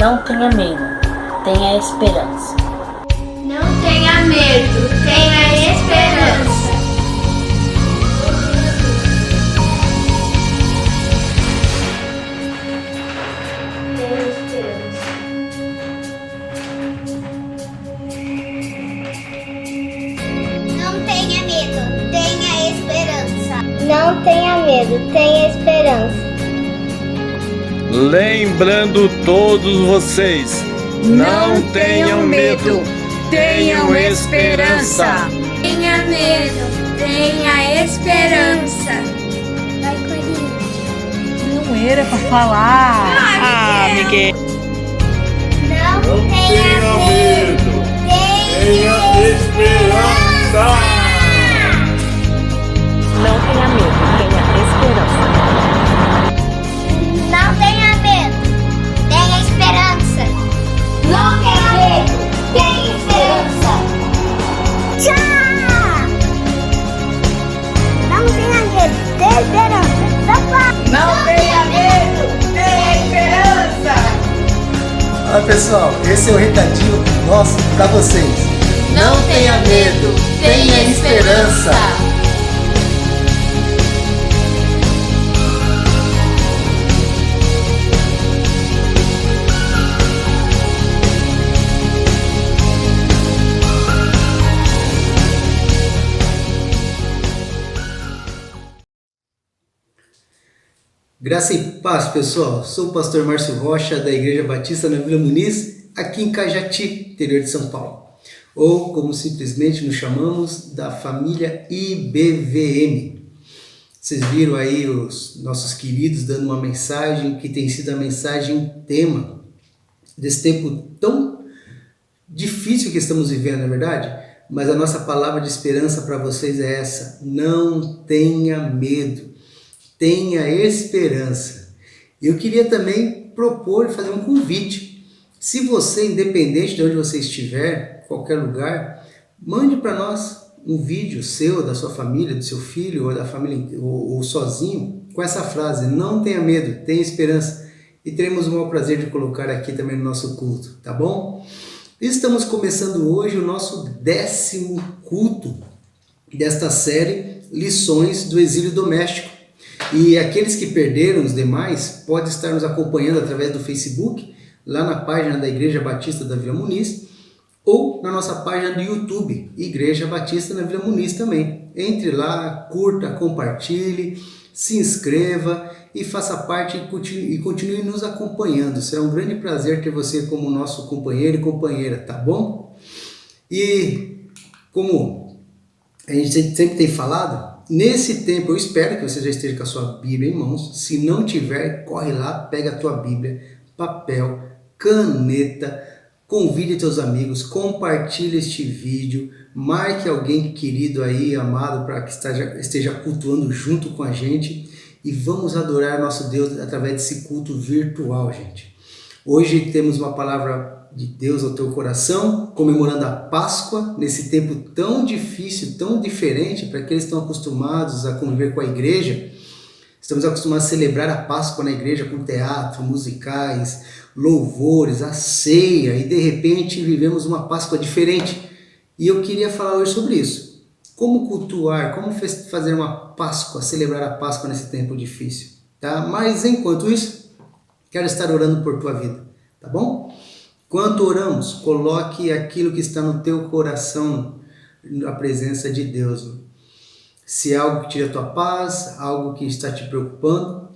Não tenha medo, tenha esperança. Não tenha medo, tenha esperança. Não tenha medo, tenha esperança. Não tenha medo, tenha esperança. Lembrando todos vocês, não tenham medo, tenham esperança. Tenha medo, tenha esperança. Vai, Corinthians. Não era pra falar. Miguel. Não tenha medo, tenha esperança. Não tenha medo, tenha esperança. Não tenha medo, tenha esperança. Não tenha medo, tenha esperança. Tchau! Não tenha medo, tenha esperança. Não tenha medo, tenha esperança. Olha pessoal, esse é o recadinho nosso para vocês. Não tenha medo, tenha esperança. Graça e paz, pessoal. Sou o pastor Márcio Rocha, da Igreja Batista na Vila Muniz, aqui em Cajati, interior de São Paulo. Ou, como simplesmente nos chamamos, da família IBVM. Vocês viram aí os nossos queridos dando uma mensagem que tem sido a mensagem tema desse tempo tão difícil que estamos vivendo, não é verdade? Mas a nossa palavra de esperança para vocês é essa: não tenha medo, tenha esperança. Eu queria também propor e fazer um convite. Se você, independente de onde você estiver, qualquer lugar, mande para nós um vídeo seu, da sua família, do seu filho, ou da família, ou sozinho, com essa frase: não tenha medo, tenha esperança. E teremos o maior prazer de colocar aqui também no nosso culto, tá bom? Estamos começando hoje o nosso 10º culto desta série Lições do Exílio Doméstico. E aqueles que perderam os demais podem estar nos acompanhando através do Facebook, lá na página da Igreja Batista da Vila Muniz, ou na nossa página do YouTube, Igreja Batista na Vila Muniz também. Entre lá, curta, compartilhe, se inscreva e faça parte e continue nos acompanhando. Será um grande prazer ter você como nosso companheiro e companheira, tá bom? E como a gente sempre tem falado, nesse tempo eu espero que você já esteja com a sua Bíblia em mãos. Se não tiver, corre lá, pega a tua Bíblia, papel, caneta, convide teus amigos, compartilhe este vídeo, marque alguém querido aí, amado, para que esteja cultuando junto com a gente, e vamos adorar nosso Deus através desse culto virtual, gente. Hoje temos uma palavra de Deus ao teu coração, comemorando a Páscoa, nesse tempo tão difícil, tão diferente para aqueles que estão acostumados a conviver com a igreja. Estamos acostumados a celebrar a Páscoa na igreja com teatro, musicais, louvores, a ceia, e de repente vivemos uma Páscoa diferente. E eu queria falar hoje sobre isso. Como cultuar, como fazer uma Páscoa, celebrar a Páscoa nesse tempo difícil, tá? Mas enquanto isso, quero estar orando por tua vida, tá bom? Enquanto oramos, coloque aquilo que está no teu coração na presença de Deus. Se é algo que tira a tua paz, algo que está te preocupando,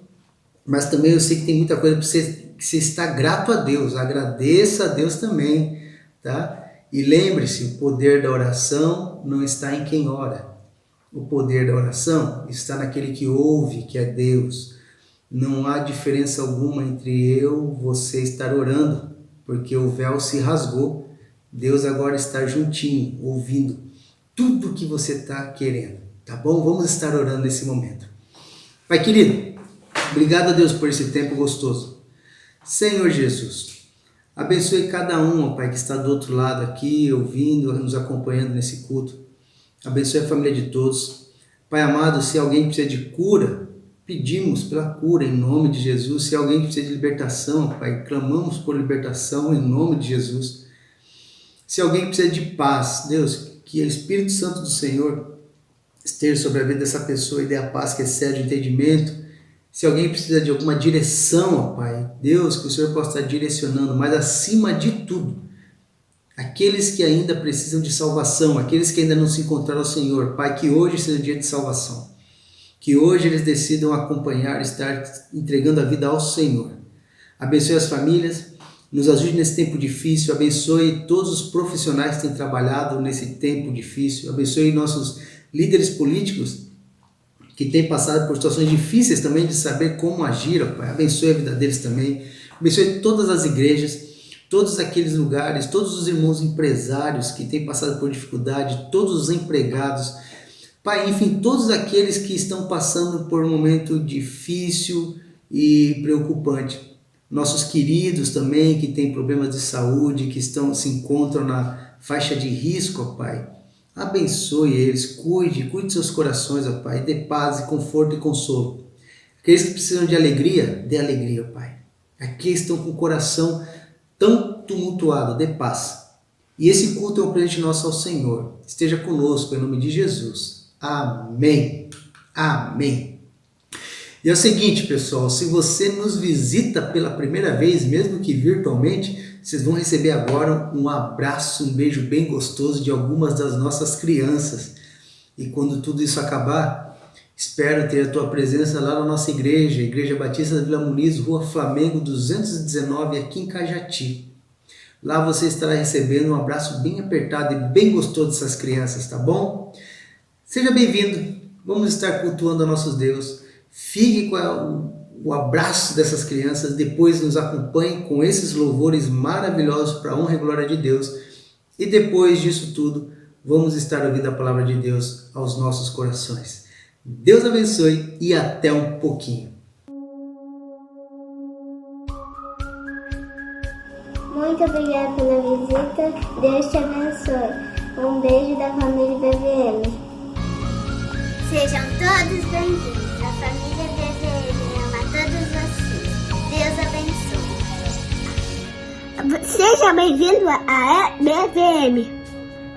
mas também eu sei que tem muita coisa para você estar grato a Deus. Agradeça a Deus também, tá? E lembre-se, o poder da oração não está em quem ora. O poder da oração está naquele que ouve, que é Deus. Não há diferença alguma entre você estar orando, porque o véu se rasgou. Deus agora está juntinho, ouvindo tudo que você está querendo, tá bom? Vamos estar orando nesse momento. Pai querido, obrigado a Deus por esse tempo gostoso. Senhor Jesus, abençoe cada um, ó Pai, que está do outro lado aqui, ouvindo, nos acompanhando nesse culto. Abençoe a família de todos. Pai amado, se alguém precisa de cura, pedimos pela cura em nome de Jesus. Se alguém precisa de libertação, Pai, clamamos por libertação em nome de Jesus. Se alguém precisa de paz, Deus, que o Espírito Santo do Senhor esteja sobre a vida dessa pessoa e dê a paz que excede o entendimento. Se alguém precisa de alguma direção, ó Pai, Deus, que o Senhor possa estar direcionando, mas acima de tudo, aqueles que ainda precisam de salvação, aqueles que ainda não se encontraram ao Senhor, Pai, que hoje seja o dia de salvação, que hoje eles decidam acompanhar, estar entregando a vida ao Senhor. Abençoe as famílias, nos ajude nesse tempo difícil, abençoe todos os profissionais que têm trabalhado nesse tempo difícil, abençoe nossos líderes políticos que têm passado por situações difíceis também de saber como agir, ó Pai, abençoe a vida deles também, abençoe todas as igrejas, todos aqueles lugares, todos os irmãos empresários que têm passado por dificuldade, todos os empregados, Pai, enfim, todos aqueles que estão passando por um momento difícil e preocupante. Nossos queridos também que têm problemas de saúde, que se encontram na faixa de risco, ó Pai. Abençoe eles, cuide seus corações, ó Pai, dê paz, conforto e consolo. Aqueles que precisam de alegria, dê alegria, ó Pai. Aqueles que estão com o coração tão tumultuado, dê paz. E esse culto é um presente nosso ao Senhor. Esteja conosco, em nome de Jesus. Amém. Amém. E é o seguinte, pessoal, se você nos visita pela primeira vez, mesmo que virtualmente, vocês vão receber agora um abraço, um beijo bem gostoso de algumas das nossas crianças. E quando tudo isso acabar, espero ter a tua presença lá na nossa igreja, Igreja Batista da Vila Muniz, Rua Flamengo 219, aqui em Cajati. Lá você estará recebendo um abraço bem apertado e bem gostoso dessas crianças, tá bom? Seja bem-vindo, vamos estar cultuando a nosso Deus. Fique com o abraço dessas crianças, depois nos acompanhe com esses louvores maravilhosos para a honra e glória de Deus. E depois disso tudo, vamos estar ouvindo a palavra de Deus aos nossos corações. Deus abençoe e até um pouquinho. Muito obrigada pela visita. Deus te abençoe. Um beijo da família BVM. Sejam todos bem-vindos. A família BVM ama todos vocês. Deus abençoe. Seja bem-vindo à BVM.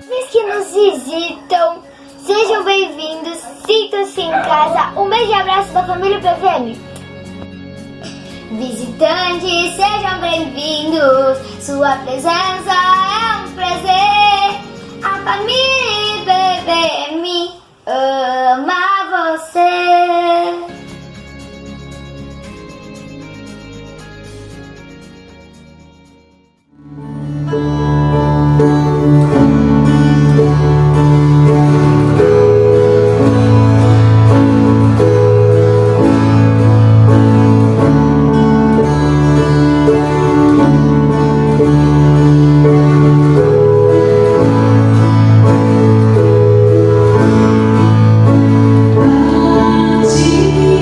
Vocês que nos visitam, sejam bem-vindos. Sintam-se em casa. Um beijo e abraço da família BVM. Visitantes, sejam bem-vindos. Sua presença é um prazer. A família BVM ama você. Sim.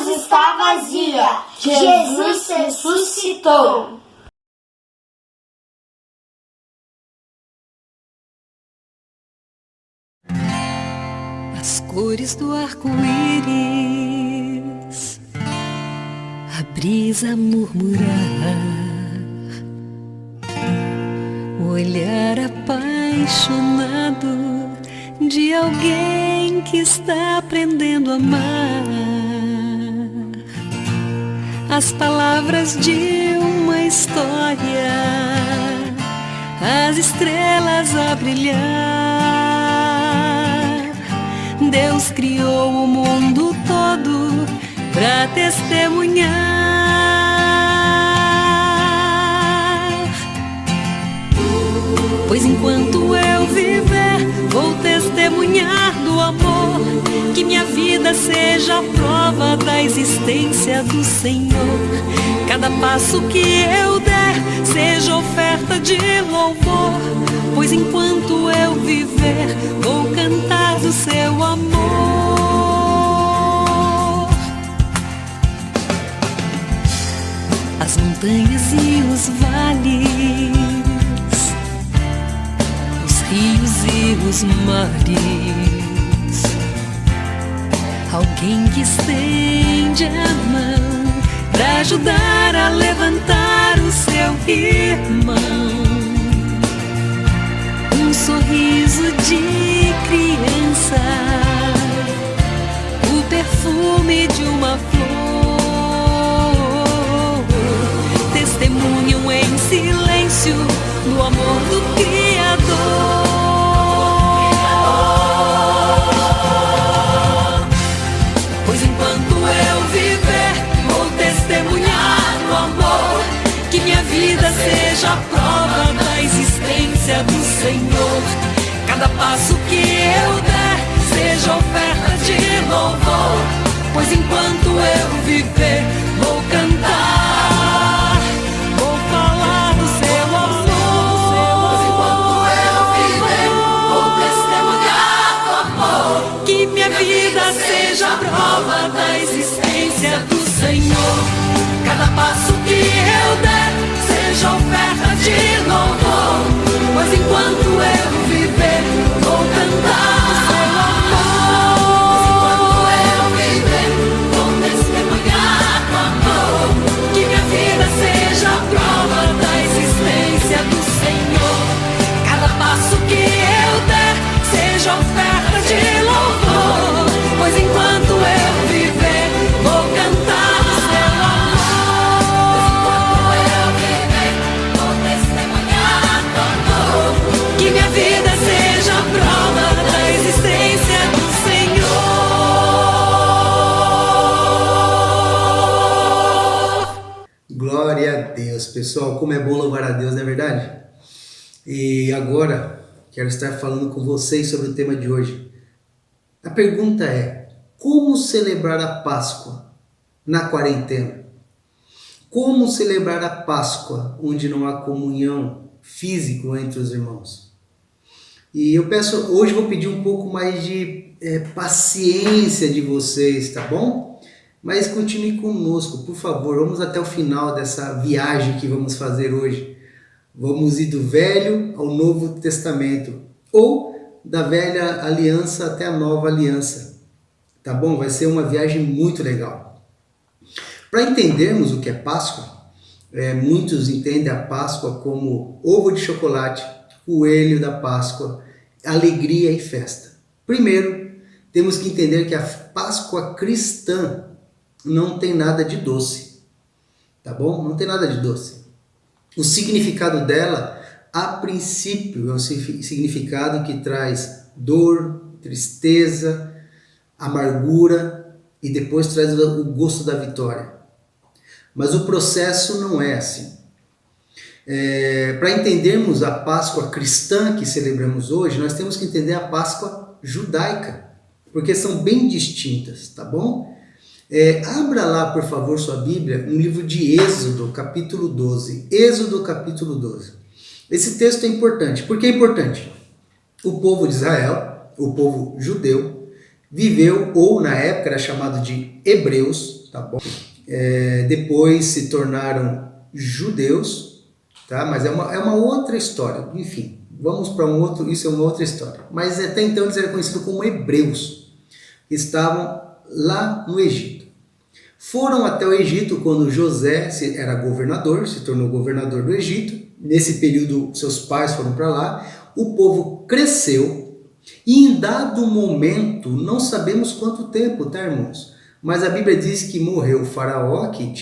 cruz está vazia. Jesus ressuscitou. As cores do arco-íris, a brisa a murmurar, o olhar apaixonado de alguém que está aprendendo a amar, as palavras de uma história, as estrelas a brilhar. Deus criou o mundo todo pra testemunhar. Pois enquanto eu viver, vou testemunhar do amor. Que minha vida seja a prova da existência do Senhor. Cada passo que eu der seja oferta de louvor. Pois enquanto eu viver, vou cantar do seu amor. As montanhas e os vales, os rios e os mares, alguém que estende a mão pra ajudar a levantar o seu irmão. Um sorriso de criança, o perfume de uma flor, testemunham em silêncio do amor do Criador. Pois enquanto eu viver, vou testemunhar do amor. Que minha vida seja a prova da existência do Senhor. Cada passo que eu der seja oferta de louvor. Pois enquanto eu viver, vou cantar, vou falar do seu amor. Pois enquanto eu viver, vou testemunhar do amor. Que minha vida seja a prova da existência do Senhor. Cada passo que eu der seja oferta de louvor. Pois enquanto eu viver, vou cantar o seu amor. Pois enquanto eu viver, vou testemunhar do amor. Que minha vida seja a prova da existência do Senhor. Cada passo que eu der seja oferta de louvor. Pois enquanto eu viver, vou cantar o seu amor. Pois enquanto eu viver, vou testemunhar do amor. Que minha vida seja a prova da existência do Senhor. Glória a Deus, pessoal. Como é bom louvar a Deus, não é verdade? E agora, quero estar falando com vocês sobre o tema de hoje. A pergunta é: como celebrar a Páscoa na quarentena? Como celebrar a Páscoa onde não há comunhão física entre os irmãos? E eu peço, hoje vou pedir um pouco mais de paciência de vocês, tá bom? Mas continue conosco, por favor. Vamos até o final dessa viagem que vamos fazer hoje. Vamos ir do Velho ao Novo Testamento, ou da Velha Aliança até a Nova Aliança, tá bom? Vai ser uma viagem muito legal. Para entendermos o que é Páscoa, muitos entendem a Páscoa como ovo de chocolate, coelho da Páscoa, alegria e festa. Primeiro, temos que entender que a Páscoa cristã não tem nada de doce, tá bom? Não tem nada de doce. O significado dela, a princípio, é um significado que traz dor, tristeza, amargura e depois traz o gosto da vitória. Mas o processo não é assim. Para entendermos a Páscoa cristã que celebramos hoje, nós temos que entender a Páscoa judaica, porque são bem distintas, tá bom? Abra lá, por favor, sua Bíblia, no livro de Êxodo, capítulo 12. Êxodo, capítulo 12. Esse texto é importante. Por que é importante? O povo de Israel, o povo judeu, viveu, ou na época era chamado de hebreus, tá bom? Depois se tornaram judeus, tá? Mas é uma outra história, enfim, vamos para isso é uma outra história. Mas até então eles eram conhecidos como hebreus, que estavam lá no Egito. Foram até o Egito quando José era governador, se tornou governador do Egito. Nesse período seus pais foram para lá, o povo cresceu e em dado momento, não sabemos quanto tempo, tá, irmãos? Mas a Bíblia diz que morreu o faraó, que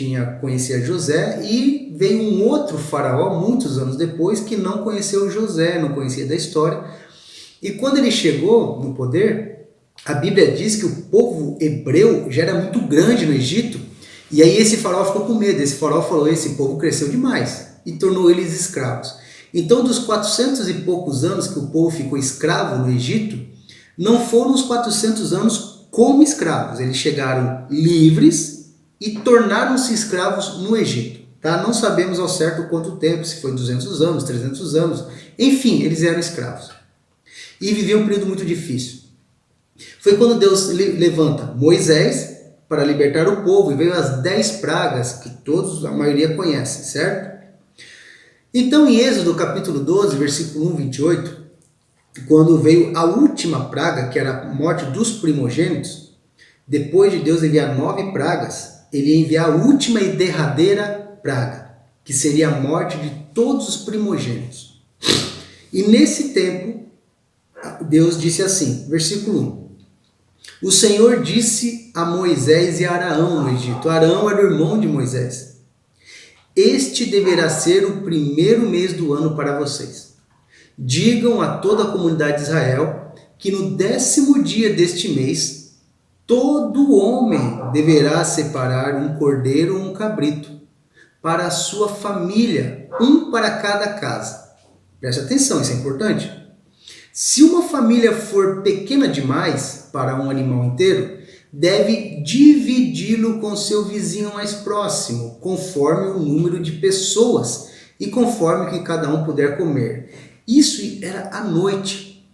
conhecia José, e veio um outro faraó, muitos anos depois, que não conheceu José, não conhecia da história. E quando ele chegou no poder, a Bíblia diz que o povo hebreu já era muito grande no Egito, e aí esse faraó ficou com medo. Esse faraó falou, esse povo cresceu demais, e tornou eles escravos. Então, dos 400 e poucos anos que o povo ficou escravo no Egito, não foram os 400 anos como escravos, eles chegaram livres e tornaram-se escravos no Egito, tá? Não sabemos ao certo quanto tempo, se foi 200 anos, 300 anos, enfim, eles eram escravos. E viviam um período muito difícil. Foi quando Deus levanta Moisés para libertar o povo, e veio as 10 pragas, que a maioria conhece, certo? Então, em Êxodo capítulo 12, versículo 1, 28, quando veio a última praga, que era a morte dos primogênitos, depois de Deus enviar 9 pragas, ele ia enviar a última e derradeira praga, que seria a morte de todos os primogênitos. E nesse tempo, Deus disse assim, versículo 1, o Senhor disse a Moisés e a Araão no Egito, Araão era o irmão de Moisés, este deverá ser o primeiro mês do ano para vocês. Digam a toda a comunidade de Israel que no 10º dia deste mês, todo homem deverá separar um cordeiro ou um cabrito para a sua família, um para cada casa. Preste atenção, isso é importante. Se uma família for pequena demais para um animal inteiro, deve dividi-lo com seu vizinho mais próximo, conforme o número de pessoas e conforme o que cada um puder comer. Isso era à noite.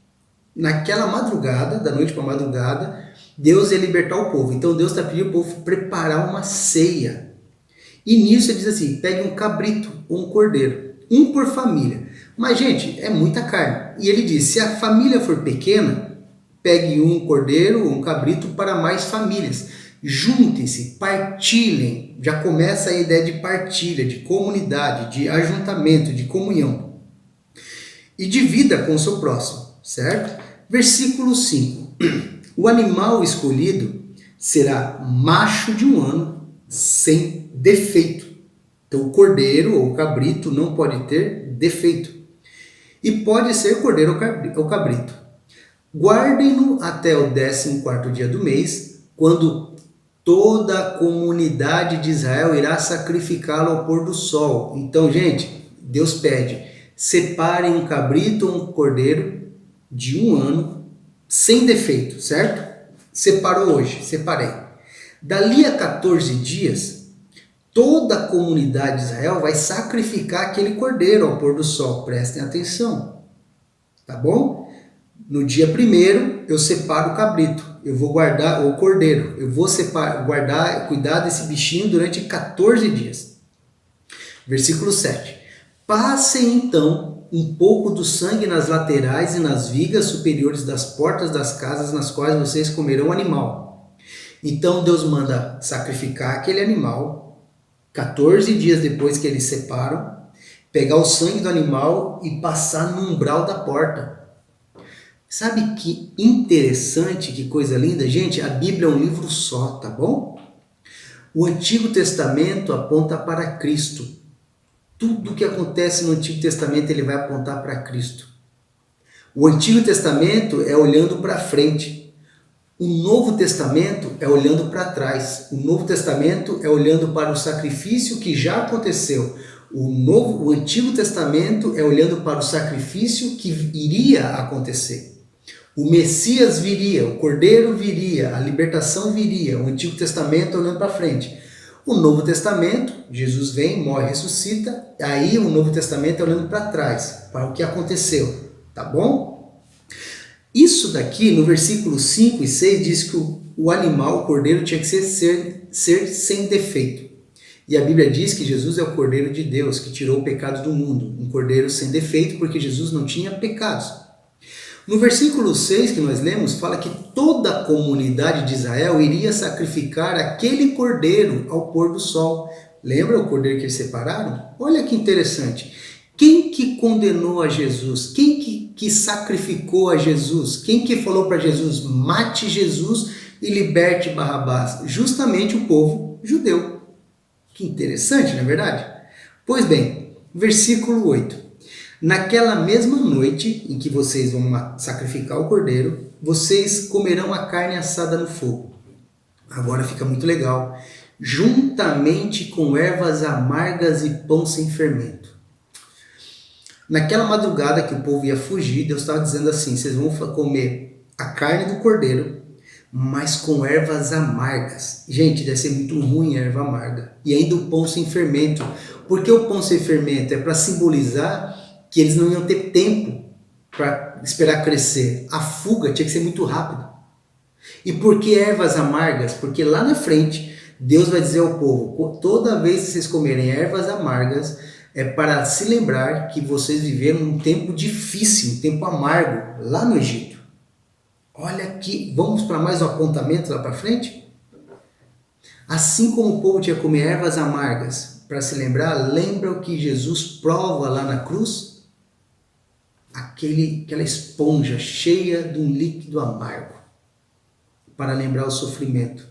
Naquela madrugada, da noite para a madrugada, Deus ia libertar o povo. Então Deus está pedindo ao povo preparar uma ceia. E nisso ele diz assim, pegue um cabrito ou um cordeiro, um por família. Mas gente, é muita carne. E ele diz, se a família for pequena, pegue um cordeiro ou um cabrito para mais famílias. Juntem-se, partilhem. Já começa a ideia de partilha, de comunidade, de ajuntamento, de comunhão. E divida com o seu próximo, certo? Versículo 5. O animal escolhido será macho de 1 ano, sem defeito. Então o cordeiro ou cabrito não pode ter defeito. E pode ser cordeiro ou cabrito. Guardem-no até o 14º dia do mês, quando toda a comunidade de Israel irá sacrificá-lo ao pôr do sol. Então, gente, Deus pede, separem um cabrito ou um cordeiro de 1 ano, sem defeito, certo? Separou hoje, separei. Dali a 14 dias, toda a comunidade de Israel vai sacrificar aquele cordeiro ao pôr do sol. Prestem atenção, tá bom? No dia 1º, eu separo o cabrito, eu vou guardar o cordeiro, eu vou cuidar desse bichinho durante 14 dias. Versículo 7. Passem então um pouco do sangue nas laterais e nas vigas superiores das portas das casas nas quais vocês comerão o animal. Então Deus manda sacrificar aquele animal, 14 dias depois que eles separam, pegar o sangue do animal e passar no umbral da porta. Sabe que interessante, que coisa linda? Gente, a Bíblia é um livro só, tá bom? O Antigo Testamento aponta para Cristo. Tudo que acontece no Antigo Testamento ele vai apontar para Cristo. O Antigo Testamento é olhando para frente. O Novo Testamento é olhando para trás. O Novo Testamento é olhando para o sacrifício que já aconteceu. O Antigo Testamento é olhando para o sacrifício que iria acontecer. O Messias viria, o Cordeiro viria, a libertação viria. O Antigo Testamento olhando para frente. O Novo Testamento, Jesus vem, morre, ressuscita. Aí o Novo Testamento é olhando para trás, para o que aconteceu. Tá bom? Isso daqui, no versículo 5 e 6, diz que o animal, o cordeiro, tinha que ser sem defeito. E a Bíblia diz que Jesus é o Cordeiro de Deus, que tirou o pecado do mundo. Um cordeiro sem defeito, porque Jesus não tinha pecados. No versículo 6 que nós lemos, fala que toda a comunidade de Israel iria sacrificar aquele cordeiro ao pôr do sol. Lembra o cordeiro que eles separaram? Olha que interessante. Quem que condenou a Jesus? Quem que sacrificou a Jesus? Quem que falou para Jesus, mate Jesus e liberte Barrabás? Justamente o povo judeu. Que interessante, não é verdade? Pois bem, versículo 8. Naquela mesma noite em que vocês vão sacrificar o cordeiro, vocês comerão a carne assada no fogo. Agora fica muito legal. Juntamente com ervas amargas e pão sem fermento. Naquela madrugada que o povo ia fugir, Deus estava dizendo assim, vocês vão comer a carne do cordeiro, mas com ervas amargas. Gente, deve ser muito ruim a erva amarga. E ainda o pão sem fermento. Por que o pão sem fermento? É para simbolizar que eles não iam ter tempo para esperar crescer. A fuga tinha que ser muito rápida. E por que ervas amargas? Porque lá na frente, Deus vai dizer ao povo, toda vez que vocês comerem ervas amargas, é para se lembrar que vocês viveram um tempo difícil, um tempo amargo, lá no Egito. Olha aqui, vamos para mais um apontamento lá para frente? Assim como o povo tinha que comer ervas amargas, para se lembrar, lembra o que Jesus prova lá na cruz? Aquela esponja cheia de um líquido amargo, para lembrar o sofrimento.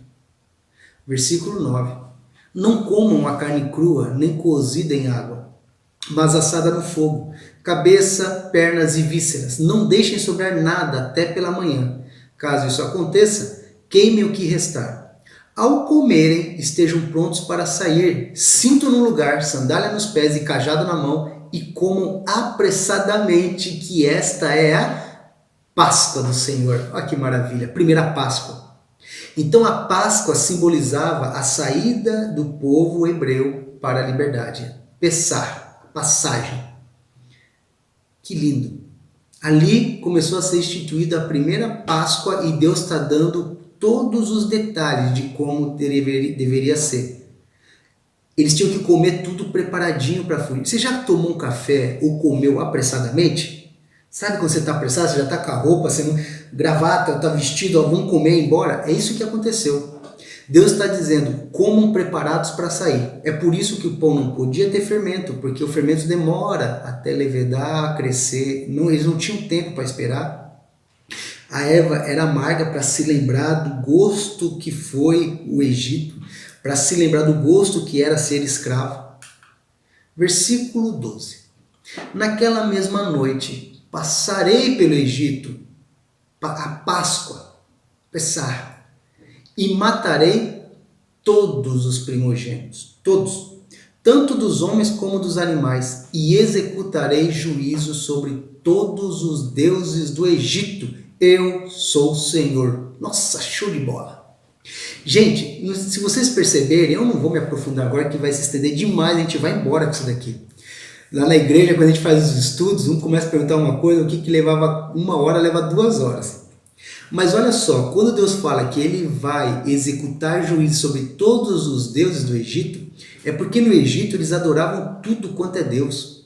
Versículo 9. Não comam a carne crua, nem cozida em água, mas assada no fogo, cabeça, pernas e vísceras. Não deixem sobrar nada até pela manhã. Caso isso aconteça, queimem o que restar. Ao comerem, estejam prontos para sair, cinto no lugar, sandália nos pés e cajado na mão, e comam apressadamente, que esta é a Páscoa do Senhor. Olha que maravilha, primeira Páscoa. Então a Páscoa simbolizava a saída do povo hebreu para a liberdade. Pessah, passagem. Que lindo. Ali começou a ser instituída a primeira Páscoa e Deus está dando todos os detalhes de como deveria ser. Eles tinham que comer tudo preparadinho para fugir. Você já tomou um café ou comeu apressadamente? Sabe quando você está apressado, você já está com a roupa, você não, gravata, está vestido, vamos comer e ir embora? É isso que aconteceu. Deus está dizendo, comam preparados para sair. É por isso que o pão não podia ter fermento, porque o fermento demora até levedar, crescer. Eles não tinham tempo para esperar. A erva era amarga para se lembrar do gosto que foi o Egito, para se lembrar do gosto que era ser escravo. Versículo 12. Naquela mesma noite, passarei pelo Egito, a Páscoa, Pessah, e matarei todos os primogênitos, todos, tanto dos homens como dos animais, e executarei juízo sobre todos os deuses do Egito. Eu sou o Senhor. Nossa, show de bola. Gente, se vocês perceberem, eu não vou me aprofundar agora, que vai se estender demais, a gente vai embora com isso daqui. Lá na igreja, quando a gente faz os estudos, um começa a perguntar uma coisa, o que levava 1 hora, leva 2 horas. Mas olha só, quando Deus fala que ele vai executar juízo sobre todos os deuses do Egito, é porque no Egito eles adoravam tudo quanto é Deus.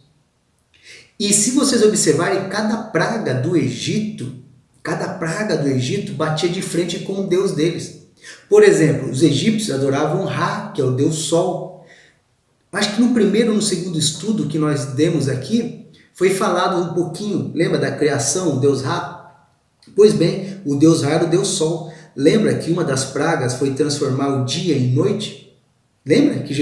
E se vocês observarem, cada praga do Egito batia de frente com o Deus deles. Por exemplo, os egípcios adoravam Ra, que é o Deus Sol. Acho que no primeiro ou no segundo estudo que nós demos aqui, foi falado um pouquinho, lembra da criação, o Deus Ra? Pois bem, o Deus Ra era o Deus Sol. Lembra que uma das pragas foi transformar o dia em noite? Lembra que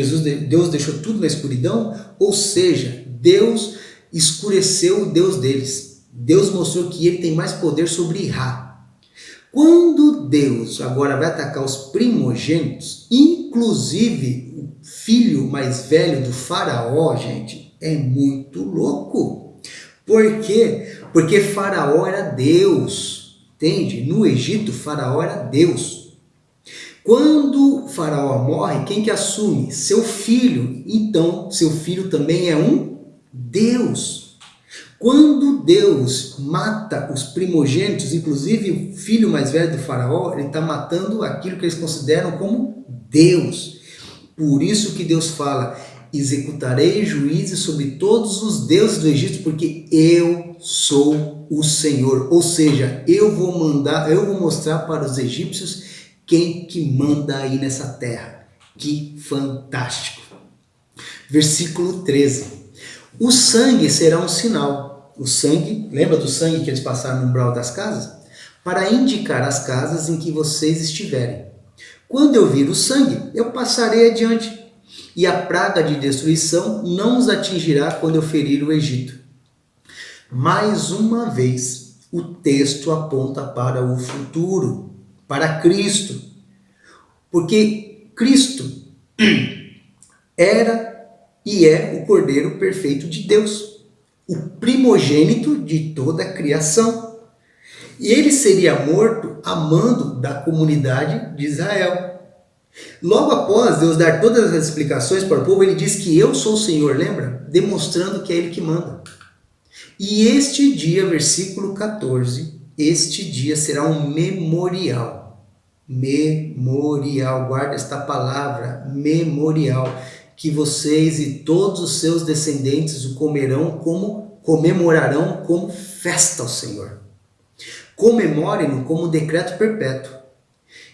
Deus deixou tudo na escuridão? Ou seja, Deus escureceu o Deus deles. Deus mostrou que ele tem mais poder sobre Ra. Quando Deus agora vai atacar os primogênitos, inclusive o filho mais velho do faraó, gente, é muito louco. Por quê? Porque faraó era Deus, entende? No Egito, faraó era Deus. Quando faraó morre, quem que assume? Seu filho. Então, seu filho também é um Deus. Quando Deus mata os primogênitos, inclusive o filho mais velho do faraó, ele está matando aquilo que eles consideram como Deus. Por isso que Deus fala: executarei juízes sobre todos os deuses do Egito, porque eu sou o Senhor. Ou seja, eu vou mostrar para os egípcios quem que manda aí nessa terra. Que fantástico! Versículo 13. O sangue será um sinal. O sangue, lembra do sangue que eles passaram no umbral das casas? Para indicar as casas em que vocês estiverem. Quando eu vir o sangue, eu passarei adiante, e a praga de destruição não os atingirá quando eu ferir o Egito. Mais uma vez, o texto aponta para o futuro, para Cristo. Porque Cristo era e é o Cordeiro perfeito de Deus, o primogênito de toda a criação. E ele seria morto a mando da comunidade de Israel. Logo após Deus dar todas as explicações para o povo, ele diz que eu sou o Senhor, lembra? Demonstrando que é ele que manda. E este dia, versículo 14, este dia será um memorial. Memorial, guarda esta palavra, memorial, que vocês e todos os seus descendentes o comemorarão como festa ao Senhor. Comemorem-no como decreto perpétuo.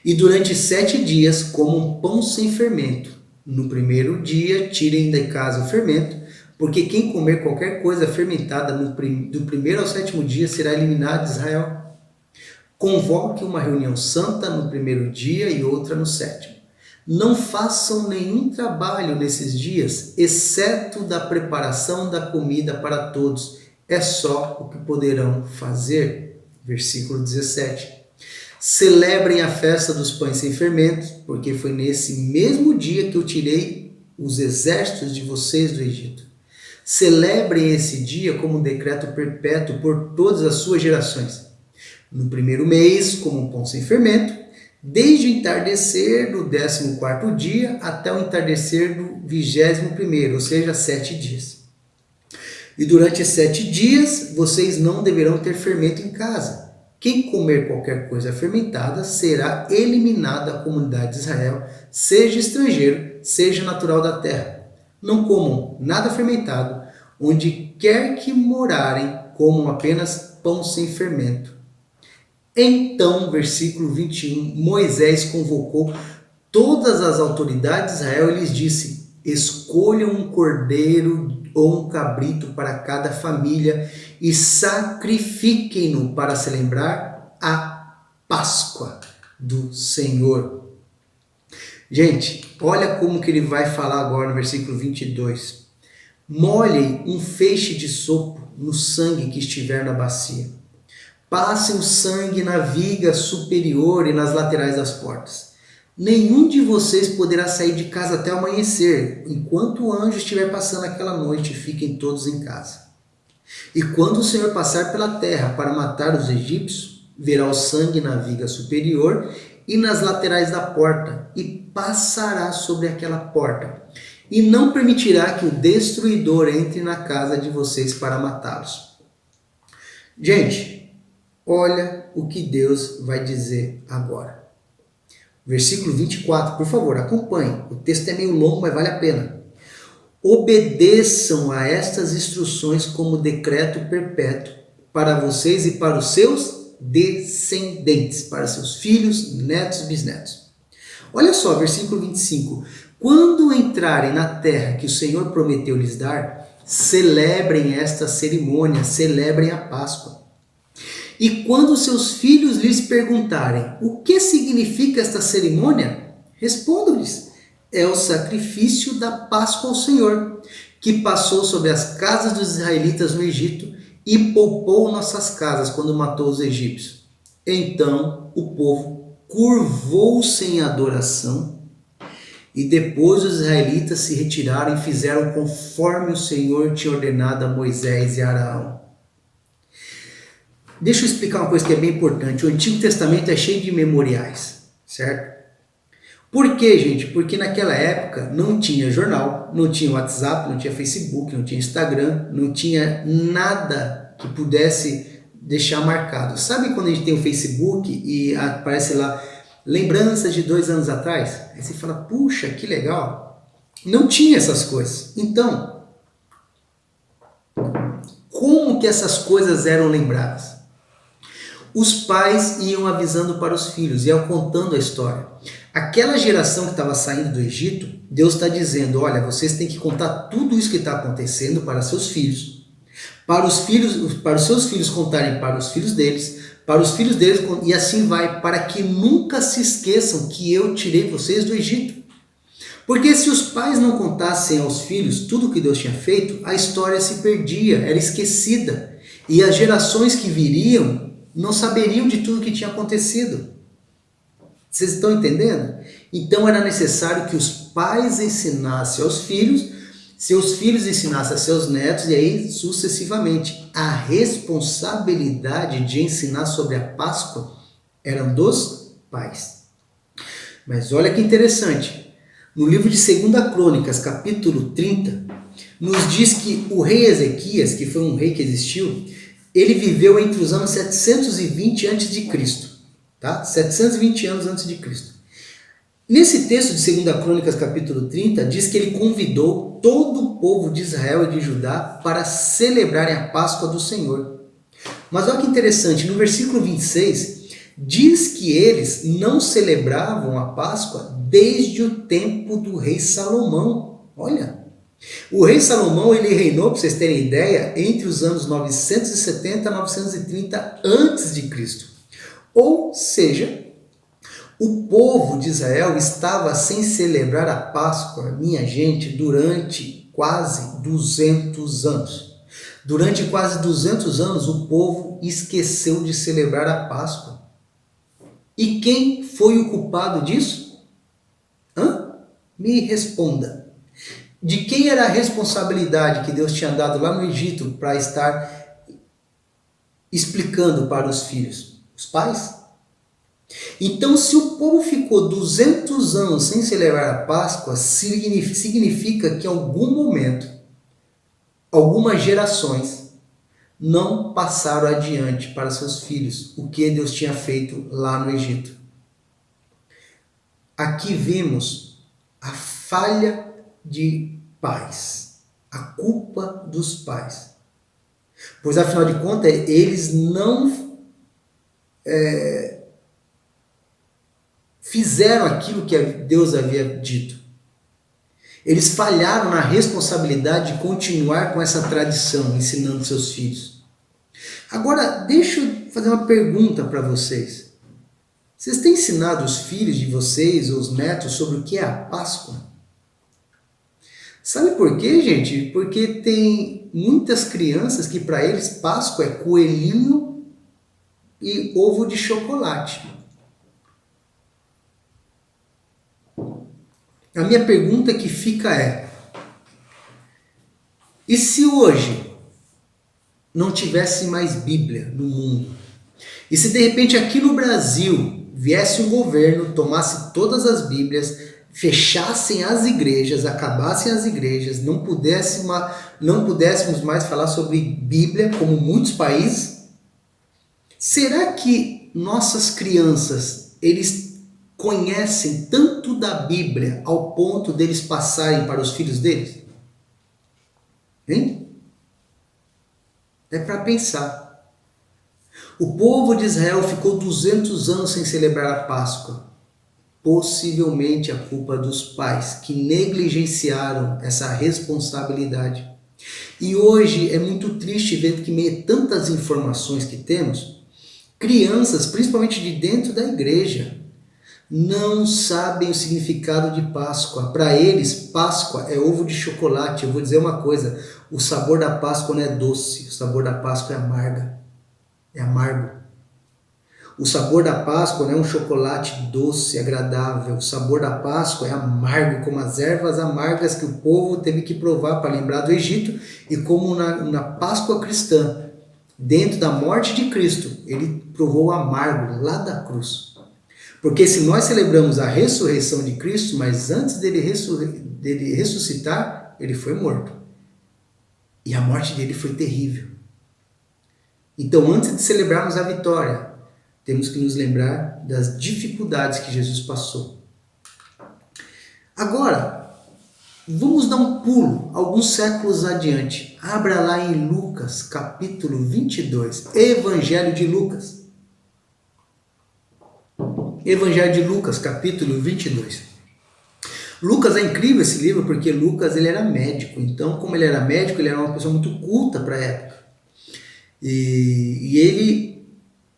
E durante 7 dias comam pão sem fermento. No primeiro dia tirem de casa o fermento, porque quem comer qualquer coisa fermentada do primeiro ao 7º dia será eliminado de Israel. Convoque uma reunião santa no primeiro dia e outra no 7º. Não façam nenhum trabalho nesses dias, exceto da preparação da comida para todos. É só o que poderão fazer. Versículo 17. Celebrem a festa dos pães sem fermento, porque foi nesse mesmo dia que eu tirei os exércitos de vocês do Egito. Celebrem esse dia como um decreto perpétuo por todas as suas gerações. No primeiro mês, como um pão sem fermento, desde o entardecer do 14º dia até o entardecer do 21º, ou seja, 7 dias. E durante 7 dias, vocês não deverão ter fermento em casa. Quem comer qualquer coisa fermentada será eliminado da comunidade de Israel, seja estrangeiro, seja natural da terra. Não comam nada fermentado, onde quer que morarem, comam apenas pão sem fermento. Então, versículo 21, Moisés convocou todas as autoridades de Israel e lhes disse: escolham um cordeiro ou um cabrito para cada família e sacrifiquem-no para celebrar a Páscoa do Senhor. Gente, olha como que ele vai falar agora no versículo 22. Molhem um feixe de sopo no sangue que estiver na bacia. Passem o sangue na viga superior e nas laterais das portas. Nenhum de vocês poderá sair de casa até o amanhecer. Enquanto o anjo estiver passando aquela noite, fiquem todos em casa. E quando o Senhor passar pela terra para matar os egípcios, verá o sangue na viga superior e nas laterais da porta, e passará sobre aquela porta. E não permitirá que o destruidor entre na casa de vocês para matá-los. Gente, olha o que Deus vai dizer agora. Versículo 24, por favor, acompanhe. O texto é meio longo, mas vale a pena. Obedeçam a estas instruções como decreto perpétuo para vocês e para os seus descendentes, para seus filhos, netos e bisnetos. Olha só, versículo 25. Quando entrarem na terra que o Senhor prometeu lhes dar, celebrem esta cerimônia, celebrem a Páscoa. E quando seus filhos lhes perguntarem o que significa esta cerimônia, respondam-lhes: é o sacrifício da Páscoa ao Senhor, que passou sobre as casas dos israelitas no Egito e poupou nossas casas quando matou os egípcios. Então o povo curvou-se em adoração, e depois os israelitas se retiraram e fizeram conforme o Senhor tinha ordenado a Moisés e a Araão. Deixa eu explicar uma coisa que é bem importante. O Antigo Testamento é cheio de memoriais, certo? Por quê, gente? Porque naquela época não tinha jornal, não tinha WhatsApp, não tinha Facebook, não tinha Instagram, não tinha nada que pudesse deixar marcado. Sabe quando a gente tem o Facebook e aparece lá lembranças de 2 anos atrás? Aí você fala, puxa, que legal. Não tinha essas coisas. Então, como que essas coisas eram lembradas? Os pais iam avisando para os filhos, iam contando a história. Aquela geração que estava saindo do Egito, Deus está dizendo, olha, vocês têm que contar tudo isso que está acontecendo para seus filhos. Para os seus filhos contarem para os filhos deles, e assim vai, para que nunca se esqueçam que eu tirei vocês do Egito. Porque se os pais não contassem aos filhos tudo o que Deus tinha feito, a história se perdia, era esquecida. E as gerações que viriam não saberiam de tudo que tinha acontecido. Vocês estão entendendo? Então era necessário que os pais ensinassem aos filhos, seus filhos ensinassem a seus netos e aí sucessivamente. A responsabilidade de ensinar sobre a Páscoa eram dos pais. Mas olha que interessante. No livro de 2 Crônicas, capítulo 30, nos diz que o rei Ezequias, que foi um rei que existiu, ele viveu entre os anos 720 a.C., tá? 720 anos antes de Cristo. Nesse texto de 2 Crônicas, capítulo 30, diz que ele convidou todo o povo de Israel e de Judá para celebrarem a Páscoa do Senhor. Mas olha que interessante, no versículo 26, diz que eles não celebravam a Páscoa desde o tempo do rei Salomão. Olha, o rei Salomão ele reinou, para vocês terem ideia, entre os anos 970 a 930 a.C. Ou seja, o povo de Israel estava sem celebrar a Páscoa, minha gente, durante quase 200 anos. Durante quase 200 anos o povo esqueceu de celebrar a Páscoa. E quem foi o culpado disso? Me responda. De quem era a responsabilidade que Deus tinha dado lá no Egito para estar explicando para os filhos? Os pais? Então, se o povo ficou 200 anos sem celebrar a Páscoa, significa que em algum momento, algumas gerações não passaram adiante para seus filhos o que Deus tinha feito lá no Egito. Aqui vimos a falha de pais, a culpa dos pais. Pois, afinal de contas, eles não fizeram aquilo que Deus havia dito. Eles falharam na responsabilidade de continuar com essa tradição, ensinando seus filhos. Agora, deixa eu fazer uma pergunta para vocês. Vocês têm ensinado os filhos de vocês, ou os netos, sobre o que é a Páscoa? Sabe por quê, gente? Porque tem muitas crianças que para eles Páscoa é coelhinho e ovo de chocolate. A minha pergunta que fica é: e se hoje não tivesse mais Bíblia no mundo? E se de repente aqui no Brasil viesse um governo, tomasse todas as Bíblias, fechassem as igrejas, acabassem as igrejas, não pudéssemos mais falar sobre Bíblia como muitos países? Será que nossas crianças, eles conhecem tanto da Bíblia ao ponto deles passarem para os filhos deles? Hein? É para pensar. O povo de Israel ficou 200 anos sem celebrar a Páscoa. Possivelmente a culpa dos pais, que negligenciaram essa responsabilidade. E hoje é muito triste ver que, meio a tantas informações que temos, crianças, principalmente de dentro da igreja, não sabem o significado de Páscoa. Para eles, Páscoa é ovo de chocolate. Eu vou dizer uma coisa, o sabor da Páscoa não é doce, o sabor da Páscoa é amargo. O sabor da Páscoa não é um chocolate doce, agradável. O sabor da Páscoa é amargo, como as ervas amargas que o povo teve que provar para lembrar do Egito, e como na Páscoa cristã, dentro da morte de Cristo, ele provou o amargo lá da cruz. Porque se nós celebramos a ressurreição de Cristo, mas antes dele ressuscitar, ele foi morto. E a morte dele foi terrível. Então, antes de celebrarmos a vitória, temos que nos lembrar das dificuldades que Jesus passou. Agora, vamos dar um pulo alguns séculos adiante. Abra lá em Lucas, capítulo 22. Evangelho de Lucas. Evangelho de Lucas, capítulo 22. Lucas é incrível esse livro porque Lucas ele era médico. Então, como ele era médico, ele era uma pessoa muito culta para a época. E ele,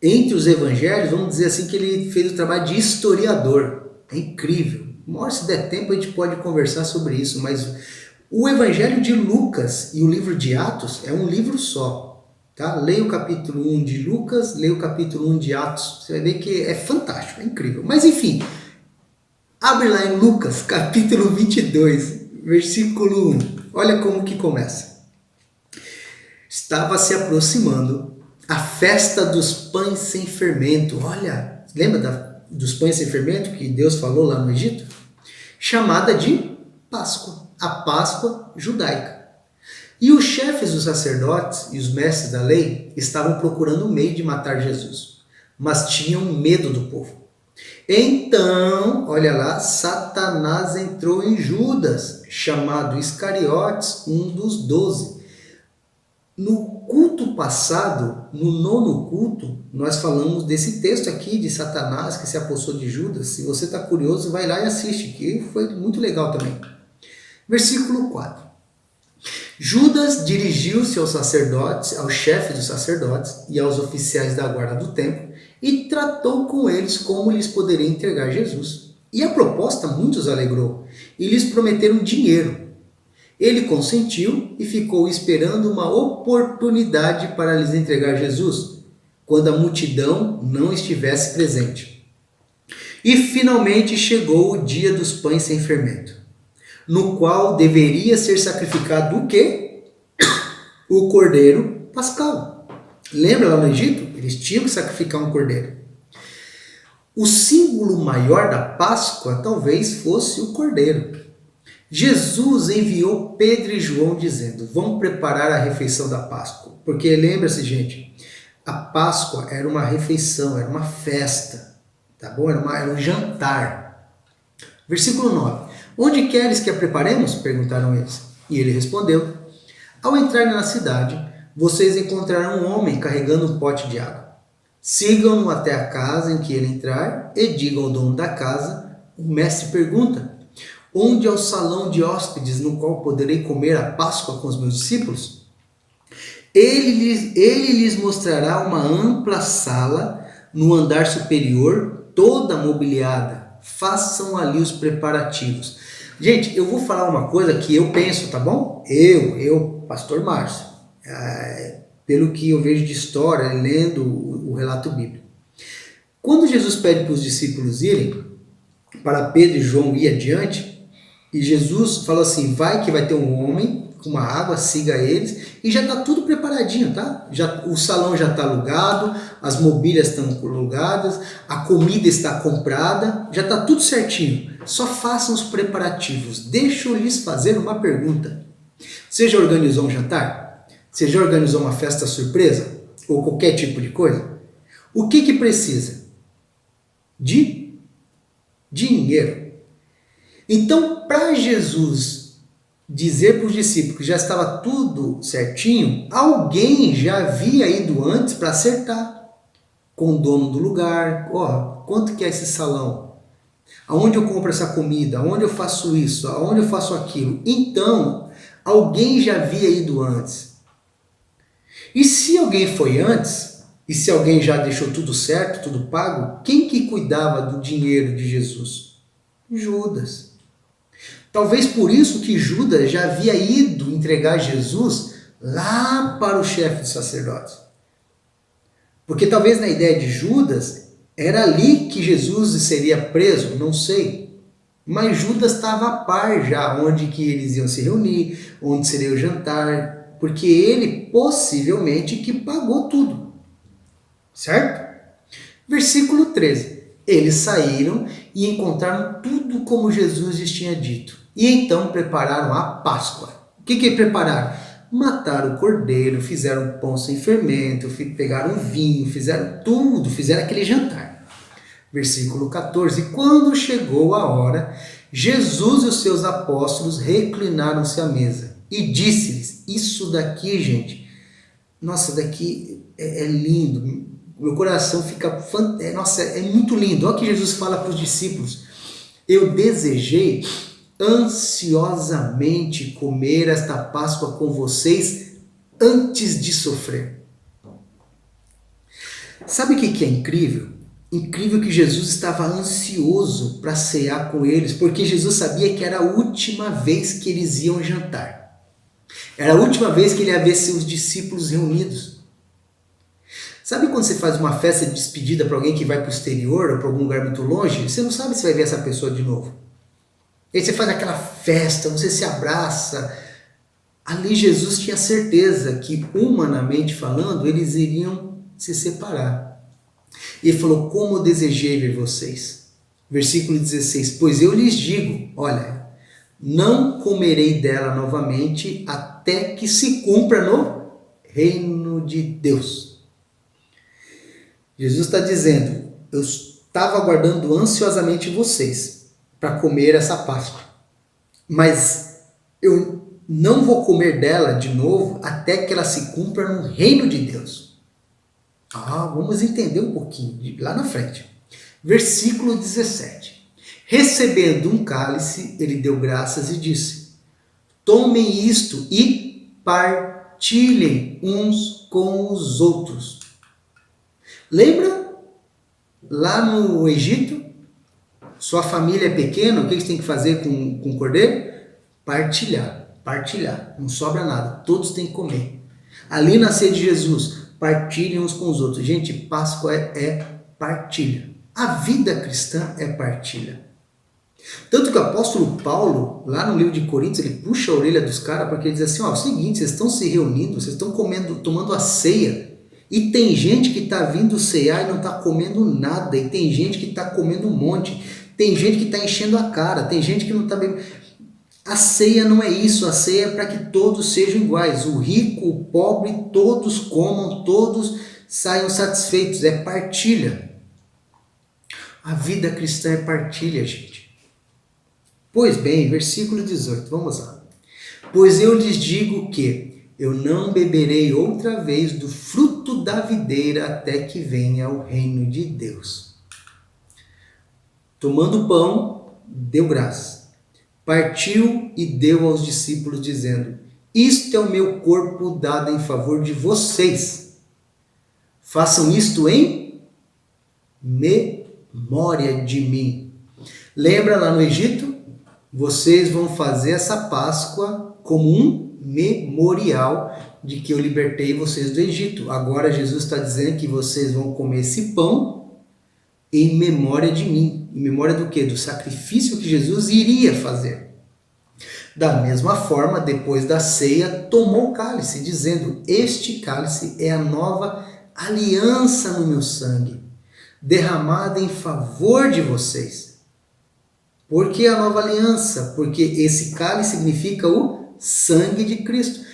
entre os evangelhos, vamos dizer assim que ele fez o trabalho de historiador. É incrível. Maior se der tempo a gente pode conversar sobre isso, mas o Evangelho de Lucas e o livro de Atos é um livro só. Tá? Leia o capítulo 1 de Lucas, leia o capítulo 1 de Atos, você vai ver que é fantástico, é incrível. Mas enfim, abre lá em Lucas, capítulo 22, versículo 1. Olha como que começa. Estava se aproximando a festa dos pães sem fermento. Olha, lembra dos pães sem fermento que Deus falou lá no Egito? Chamada de Páscoa, a Páscoa judaica. E os chefes dos sacerdotes e os mestres da lei estavam procurando um meio de matar Jesus, mas tinham medo do povo. Então, olha lá, Satanás entrou em Judas, chamado Iscariotes, um dos 12. No culto passado, no 9º culto, nós falamos desse texto aqui de Satanás que se apossou de Judas. Se você está curioso, vai lá e assiste, que foi muito legal também. Versículo 4. Judas dirigiu-se aos sacerdotes, aos chefes dos sacerdotes e aos oficiais da guarda do templo e tratou com eles como lhes poderia entregar Jesus. E a proposta muitos alegrou e lhes prometeram dinheiro. Ele consentiu e ficou esperando uma oportunidade para lhes entregar Jesus, quando a multidão não estivesse presente. E finalmente chegou o dia dos pães sem fermento, no qual deveria ser sacrificado o quê? O cordeiro pascal. Lembra lá no Egito? Eles tinham que sacrificar um cordeiro. O símbolo maior da Páscoa talvez fosse o cordeiro. Jesus enviou Pedro e João dizendo, vão preparar a refeição da Páscoa. Porque lembra-se, gente, a Páscoa era uma refeição, era uma festa, tá bom? Era um jantar. Versículo 9. Onde queres que a preparemos? Perguntaram eles. E ele respondeu, ao entrarem na cidade, vocês encontrarão um homem carregando um pote de água. Sigam-no até a casa em que ele entrar e digam ao dono da casa, o mestre pergunta, onde é o salão de hóspedes no qual poderei comer a Páscoa com os meus discípulos? Ele lhes mostrará uma ampla sala no andar superior, toda mobiliada. Façam ali os preparativos. Gente, eu vou falar uma coisa que eu penso, tá bom? Eu, pastor Márcio, pelo que eu vejo de história, lendo o relato bíblico. Quando Jesus pede para os discípulos irem, para Pedro e João ir adiante, e Jesus falou assim, vai que vai ter um homem com uma água, siga eles, e já está tudo preparadinho, tá? O salão já está alugado, as mobílias estão alugadas, a comida está comprada, já está tudo certinho. Só façam os preparativos. Deixa eu lhes fazer uma pergunta. Você já organizou um jantar? Você já organizou uma festa surpresa? Ou qualquer tipo de coisa? O que precisa? De dinheiro. Então, para Jesus dizer para os discípulos que já estava tudo certinho, alguém já havia ido antes para acertar com o dono do lugar. Quanto que é esse salão? Aonde eu compro essa comida? Aonde eu faço isso? Aonde eu faço aquilo? Então, alguém já havia ido antes. E se alguém foi antes, e se alguém já deixou tudo certo, tudo pago, quem que cuidava do dinheiro de Jesus? Judas. Talvez por isso que Judas já havia ido entregar Jesus lá para o chefe dos sacerdotes. Porque talvez na ideia de Judas, era ali que Jesus seria preso, não sei. Mas Judas estava a par já, onde que eles iam se reunir, onde seria o jantar, porque ele possivelmente que pagou tudo. Certo? Versículo 13. Eles saíram e encontraram tudo como Jesus lhes tinha dito. E então prepararam a Páscoa. O que prepararam? Mataram o cordeiro, fizeram pão sem fermento, pegaram vinho, fizeram tudo, fizeram aquele jantar. Versículo 14. Quando chegou a hora, Jesus e os seus apóstolos reclinaram-se à mesa e disse-lhes, isso daqui, gente, nossa, daqui é lindo, meu coração fica, nossa, é muito lindo. Olha o que Jesus fala para os discípulos, eu desejei ansiosamente comer esta Páscoa com vocês antes de sofrer. Sabe o que é incrível? Incrível que Jesus estava ansioso para cear com eles, porque Jesus sabia que era a última vez que eles iam jantar. Era a última vez que ele ia ver seus discípulos reunidos. Sabe quando você faz uma festa de despedida para alguém que vai para o exterior ou para algum lugar muito longe? Você não sabe se vai ver essa pessoa de novo. E aí você faz aquela festa, você se abraça. Ali Jesus tinha certeza que, humanamente falando, eles iriam se separar. E ele falou, como eu desejei ver vocês. Versículo 16, pois eu lhes digo, olha, não comerei dela novamente até que se cumpra no reino de Deus. Jesus está dizendo, eu estava aguardando ansiosamente vocês para comer essa Páscoa, mas eu não vou comer dela de novo até que ela se cumpra no reino de Deus. Vamos entender um pouquinho lá na frente. Versículo 17. Recebendo um cálice, ele deu graças e disse, tomem isto e partilhem uns com os outros. Lembra lá no Egito? Sua família é pequena, o que você tem que fazer com o cordeiro? Partilhar, não sobra nada, todos têm que comer. Ali na ceia de Jesus, partilhem uns com os outros. Gente, Páscoa é partilha. A vida cristã é partilha. Tanto que o apóstolo Paulo, lá no livro de Coríntios, ele puxa a orelha dos caras porque ele diz assim, é o seguinte, vocês estão se reunindo, vocês estão tomando a ceia, e tem gente que está vindo cear e não está comendo nada, e tem gente que está comendo um monte, tem gente que está enchendo a cara, tem gente que não está bebendo. A ceia não é isso, a ceia é para que todos sejam iguais, o rico, o pobre, todos comam, todos saiam satisfeitos, é partilha. A vida cristã é partilha, gente. Pois bem, versículo 18, vamos lá. Pois eu lhes digo que eu não beberei outra vez do fruto da videira até que venha o reino de Deus. Tomando o pão, deu graça. Partiu e deu aos discípulos, dizendo, isto é o meu corpo dado em favor de vocês. Façam isto em memória de mim. Lembra lá no Egito? Vocês vão fazer essa Páscoa como um memorial de que eu libertei vocês do Egito. Agora Jesus está dizendo que vocês vão comer esse pão em memória de mim. Em memória do quê? Do sacrifício que Jesus iria fazer. Da mesma forma, depois da ceia, tomou o cálice, dizendo, este cálice é a nova aliança no meu sangue, derramada em favor de vocês. Por que a nova aliança? Porque esse cálice significa o sangue de Cristo.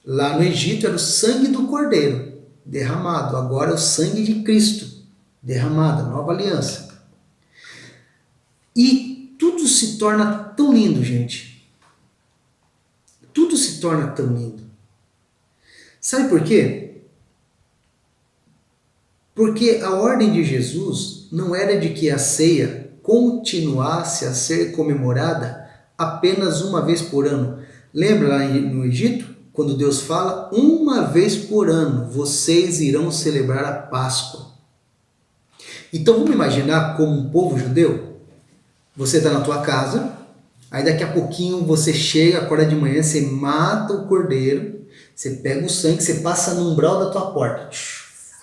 Lá no Egito era o sangue do cordeiro derramado, agora é o sangue de Cristo derramado, nova aliança. E tudo se torna tão lindo, gente. Tudo se torna tão lindo. Sabe por quê? Porque a ordem de Jesus não era de que a ceia continuasse a ser comemorada apenas uma vez por ano. Lembra lá no Egito? Quando Deus fala, uma vez por ano vocês irão celebrar a Páscoa. Então vamos imaginar como um povo judeu? Você está na tua casa, aí daqui a pouquinho você chega, acorda de manhã, você mata o cordeiro, você pega o sangue, você passa no umbral da tua porta.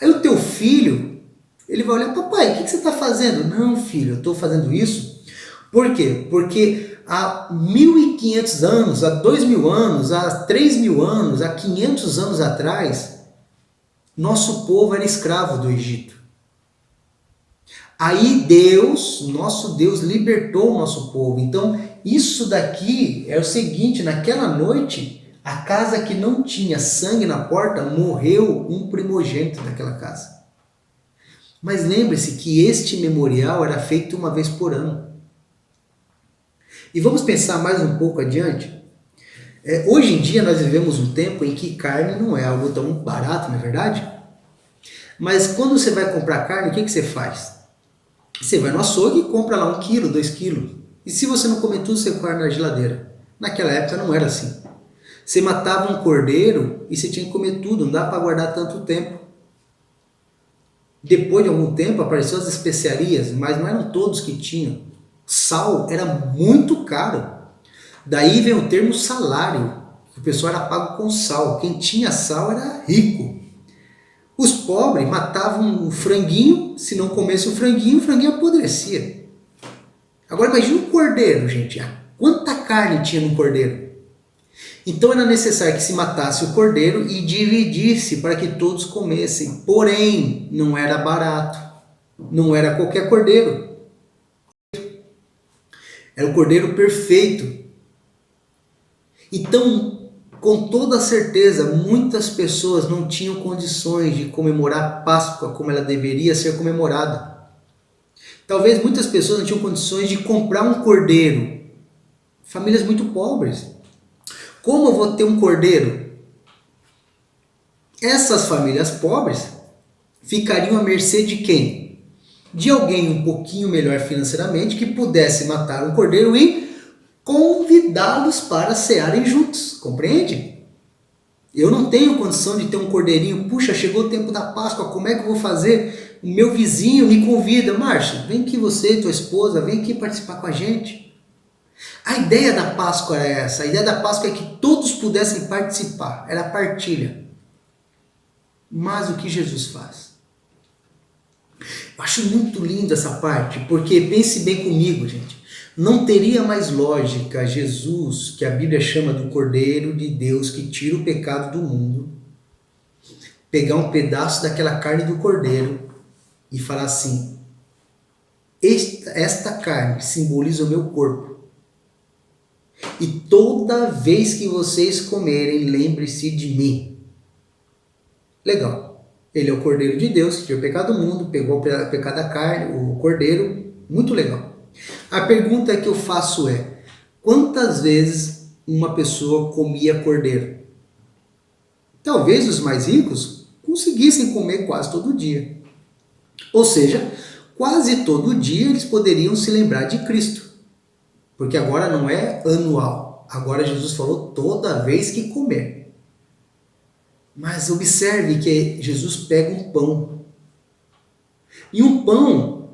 Aí o teu filho, ele vai olhar, papai, o que você está fazendo? Não, filho, eu estou fazendo isso. Por quê? Porque há 1.500 anos, há 2.000 anos, há 3.000 anos, há 500 anos atrás, nosso povo era escravo do Egito. Aí Deus, nosso Deus, libertou o nosso povo. Então, isso daqui é o seguinte, naquela noite, a casa que não tinha sangue na porta, morreu um primogênito daquela casa. Mas lembre-se que este memorial era feito uma vez por ano. E vamos pensar mais um pouco adiante. Hoje em dia nós vivemos um tempo em que carne não é algo tão barato, não é verdade? Mas quando você vai comprar carne, o que você faz? Você vai no açougue e compra lá 1 quilo, 2 quilos. E se você não comer tudo, você guarda na geladeira. Naquela época não era assim. Você matava um cordeiro e você tinha que comer tudo, não dá para guardar tanto tempo. Depois de algum tempo apareceram as especiarias, mas não eram todos que tinham. Sal era muito caro. Daí vem o termo salário. O pessoal era pago com sal. Quem tinha sal era rico. Os pobres matavam um franguinho. Se não comesse o franguinho apodrecia. Agora imagine um cordeiro, gente. Quanta carne tinha no cordeiro? Então era necessário que se matasse o cordeiro e dividisse para que todos comessem. Porém, não era barato. Não era qualquer cordeiro. Era o cordeiro perfeito. Então, com toda certeza, muitas pessoas não tinham condições de comemorar a Páscoa como ela deveria ser comemorada. Talvez muitas pessoas não tinham condições de comprar um cordeiro. Famílias muito pobres. Como eu vou ter um cordeiro? Essas famílias pobres ficariam à mercê de quem? De alguém um pouquinho melhor financeiramente que pudesse matar um cordeiro e convidá-los para cearem juntos, compreende? Eu não tenho condição de ter um cordeirinho, puxa, chegou o tempo da Páscoa, como é que eu vou fazer? O meu vizinho me convida, Márcio, vem aqui você e tua esposa, vem aqui participar com a gente. A ideia da Páscoa era essa, a ideia da Páscoa é que todos pudessem participar, era a partilha. Mas o que Jesus faz? Eu acho muito lindo essa parte, porque pense bem comigo, gente. Não teria mais lógica Jesus, que a Bíblia chama do Cordeiro de Deus que tira o pecado do mundo, pegar um pedaço daquela carne do cordeiro e falar assim, esta carne simboliza o meu corpo. E toda vez que vocês comerem, lembre-se de mim. Legal. Ele é o Cordeiro de Deus que tira o pecado do mundo, pegou o pecado da carne, o cordeiro, muito legal. A pergunta que eu faço é, quantas vezes uma pessoa comia cordeiro? Talvez os mais ricos conseguissem comer quase todo dia. Ou seja, quase todo dia eles poderiam se lembrar de Cristo. Porque agora não é anual. Agora Jesus falou toda vez que comer. Mas observe que Jesus pega um pão. E um pão,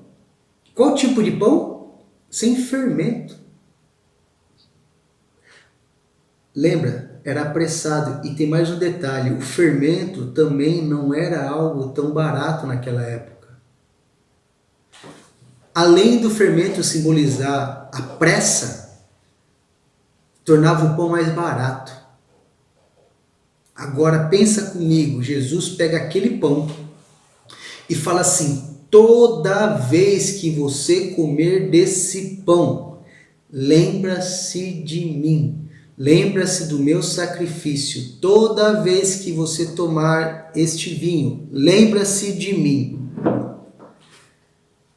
qual tipo de pão? Sem fermento. Lembra, era apressado. E tem mais um detalhe, o fermento também não era algo tão barato naquela época. Além do fermento simbolizar a pressa, tornava o pão mais barato. Agora pensa comigo, Jesus pega aquele pão e fala assim, toda vez que você comer desse pão, lembra-se de mim, lembra-se do meu sacrifício. Toda vez que você tomar este vinho, lembra-se de mim.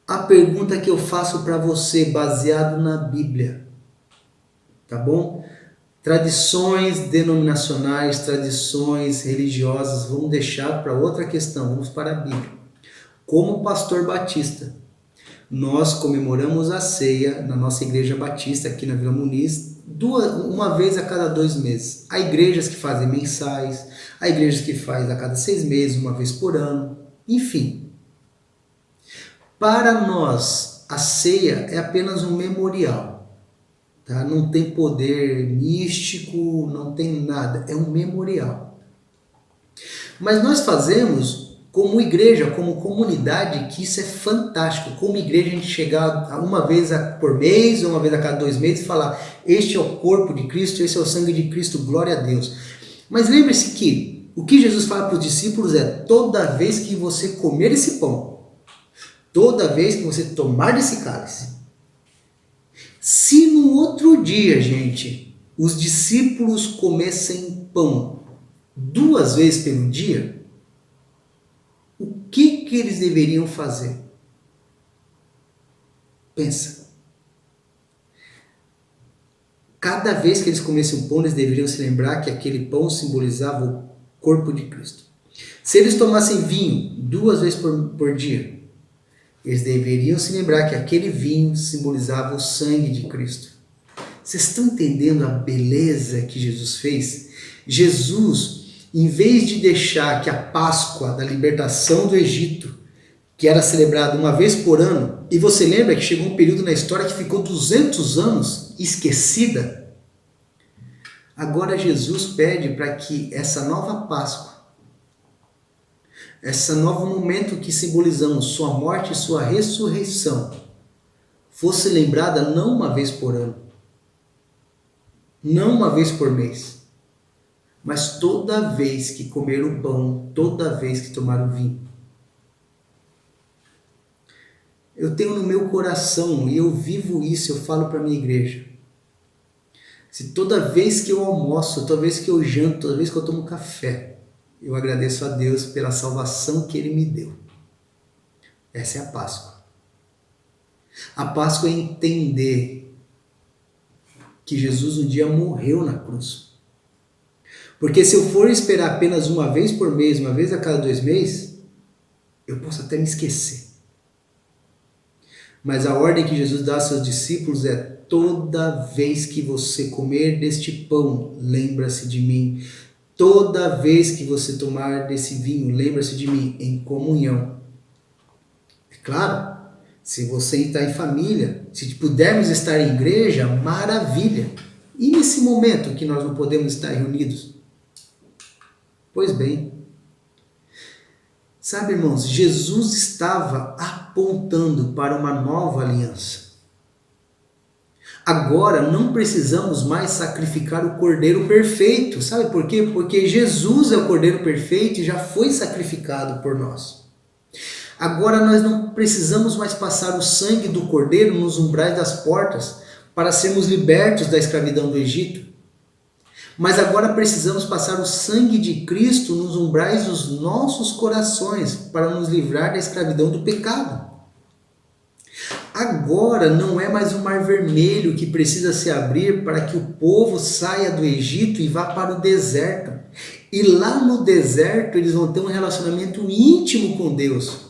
A pergunta que eu faço para você, baseado na Bíblia, tá bom? Tradições denominacionais, tradições religiosas, vamos deixar para outra questão, vamos para a Bíblia. Como pastor batista, nós comemoramos a ceia na nossa igreja batista aqui na Vila Muniz, uma vez a cada 2 meses. Há igrejas que fazem mensais, há igrejas que fazem a cada 6 meses, uma vez por ano, enfim. Para nós, a ceia é apenas um memorial, tá? Não tem poder místico, não tem nada, é um memorial. Mas nós fazemos como igreja, como comunidade, que isso é fantástico. Como igreja, a gente chegar uma vez por mês, ou uma vez a cada 2 meses, e falar, este é o corpo de Cristo, esse é o sangue de Cristo, glória a Deus. Mas lembre-se que o que Jesus fala para os discípulos é, toda vez que você comer esse pão, Toda vez que você tomar desse cálice. Se no outro dia, gente, os discípulos comessem pão 2 vezes pelo dia, o que eles deveriam fazer? Pensa. Cada vez que eles comessem o pão, eles deveriam se lembrar que aquele pão simbolizava o corpo de Cristo. Se eles tomassem vinho 2 vezes por dia, eles deveriam se lembrar que aquele vinho simbolizava o sangue de Cristo. Vocês estão entendendo a beleza que Jesus fez? Jesus, em vez de deixar que a Páscoa da libertação do Egito, que era celebrada 1 vez por ano, e você lembra que chegou um período na história que ficou 200 anos esquecida? Agora Jesus pede para que essa nova Páscoa, esse novo momento que simbolizamos sua morte e sua ressurreição, fosse lembrada não 1 vez por ano, não 1 vez por mês, mas toda vez que comer o pão, toda vez que tomar o vinho. Eu tenho no meu coração, e eu vivo isso, eu falo para a minha igreja. Se toda vez que eu almoço, toda vez que eu janto, toda vez que eu tomo café, eu agradeço a Deus pela salvação que Ele me deu. Essa é a Páscoa. A Páscoa é entender que Jesus um dia morreu na cruz. Porque se eu for esperar apenas 1 vez por mês, 1 vez a cada 2 meses, eu posso até me esquecer. Mas a ordem que Jesus dá aos seus discípulos é: toda vez que você comer deste pão, lembra-se de mim. Toda vez que você tomar desse vinho, lembra-se de mim, em comunhão. É claro, se você está em família, se pudermos estar em igreja, maravilha. E nesse momento que nós não podemos estar reunidos? Pois bem, sabe, irmãos, Jesus estava apontando para uma nova aliança. Agora não precisamos mais sacrificar o Cordeiro perfeito. Sabe por quê? Porque Jesus é o Cordeiro perfeito e já foi sacrificado por nós. Agora nós não precisamos mais passar o sangue do Cordeiro nos umbrais das portas para sermos libertos da escravidão do Egito. Mas agora precisamos passar o sangue de Cristo nos umbrais dos nossos corações para nos livrar da escravidão do pecado. Agora não é mais o Mar Vermelho que precisa se abrir para que o povo saia do Egito e vá para o deserto. E lá no deserto eles vão ter um relacionamento íntimo com Deus.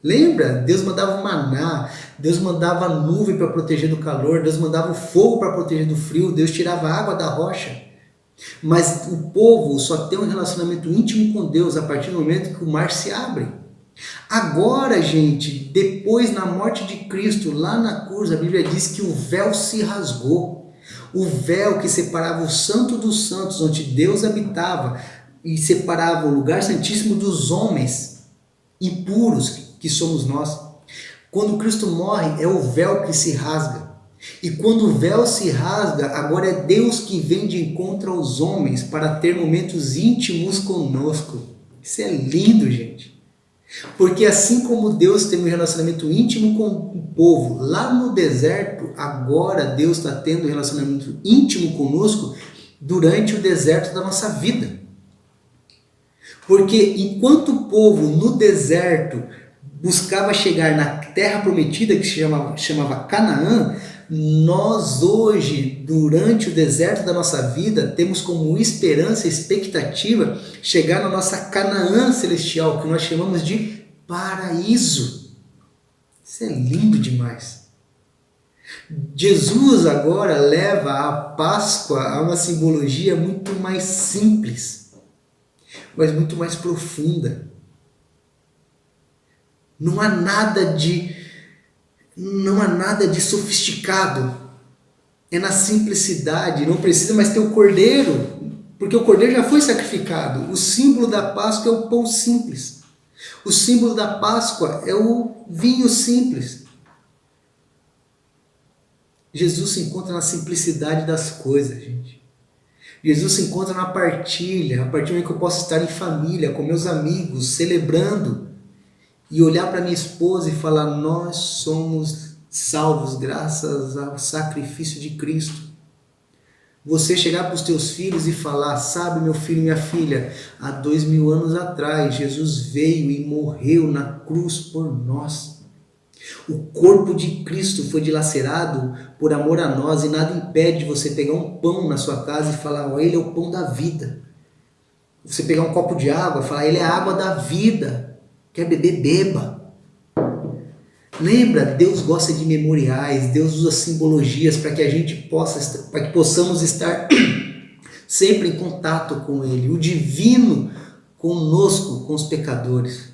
Lembra? Deus mandava o maná, Deus mandava a nuvem para proteger do calor, Deus mandava o fogo para proteger do frio, Deus tirava a água da rocha. Mas o povo só tem um relacionamento íntimo com Deus a partir do momento que o mar se abre. Agora, gente, depois na morte de Cristo, lá na cruz, a Bíblia diz que o véu se rasgou. O véu que separava o Santo dos Santos, onde Deus habitava, e separava o lugar santíssimo dos homens impuros, que somos nós. Quando Cristo morre, é o véu que se rasga. E quando o véu se rasga, agora é Deus que vem de encontro aos homens para ter momentos íntimos conosco. Isso é lindo, gente. Porque assim como Deus tem um relacionamento íntimo com o povo lá no deserto, agora Deus está tendo um relacionamento íntimo conosco durante o deserto da nossa vida. Porque enquanto o povo no deserto buscava chegar na terra prometida, que se chamava Canaã, nós hoje, durante o deserto da nossa vida, temos como esperança, expectativa, chegar na nossa Canaã celestial, que nós chamamos de paraíso. Isso é lindo demais. Jesus agora leva a Páscoa a uma simbologia muito mais simples, mas muito mais profunda. Não há nada de sofisticado. É na simplicidade. Não precisa mais ter o cordeiro, porque o cordeiro já foi sacrificado. O símbolo da Páscoa é o pão simples. O símbolo da Páscoa é o vinho simples. Jesus se encontra na simplicidade das coisas, gente. Jesus se encontra na partilha, a partir do momento que eu posso estar em família, com meus amigos, celebrando. e olhar para minha esposa e falar: nós somos salvos graças ao sacrifício de Cristo. Você chegar para os teus filhos e falar: sabe, meu filho e minha filha, há 2000 anos atrás Jesus veio e morreu na cruz por nós. O corpo de Cristo foi dilacerado por amor a nós, e nada impede você pegar um pão na sua casa e falar: ó, ele é o pão da vida. Você pegar um copo de água e falar: ele é a água da vida. Quer beber, beba. Lembra, Deus gosta de memoriais, Deus usa simbologias para que a gente possamos estar sempre em contato com Ele, o divino conosco, com os pecadores.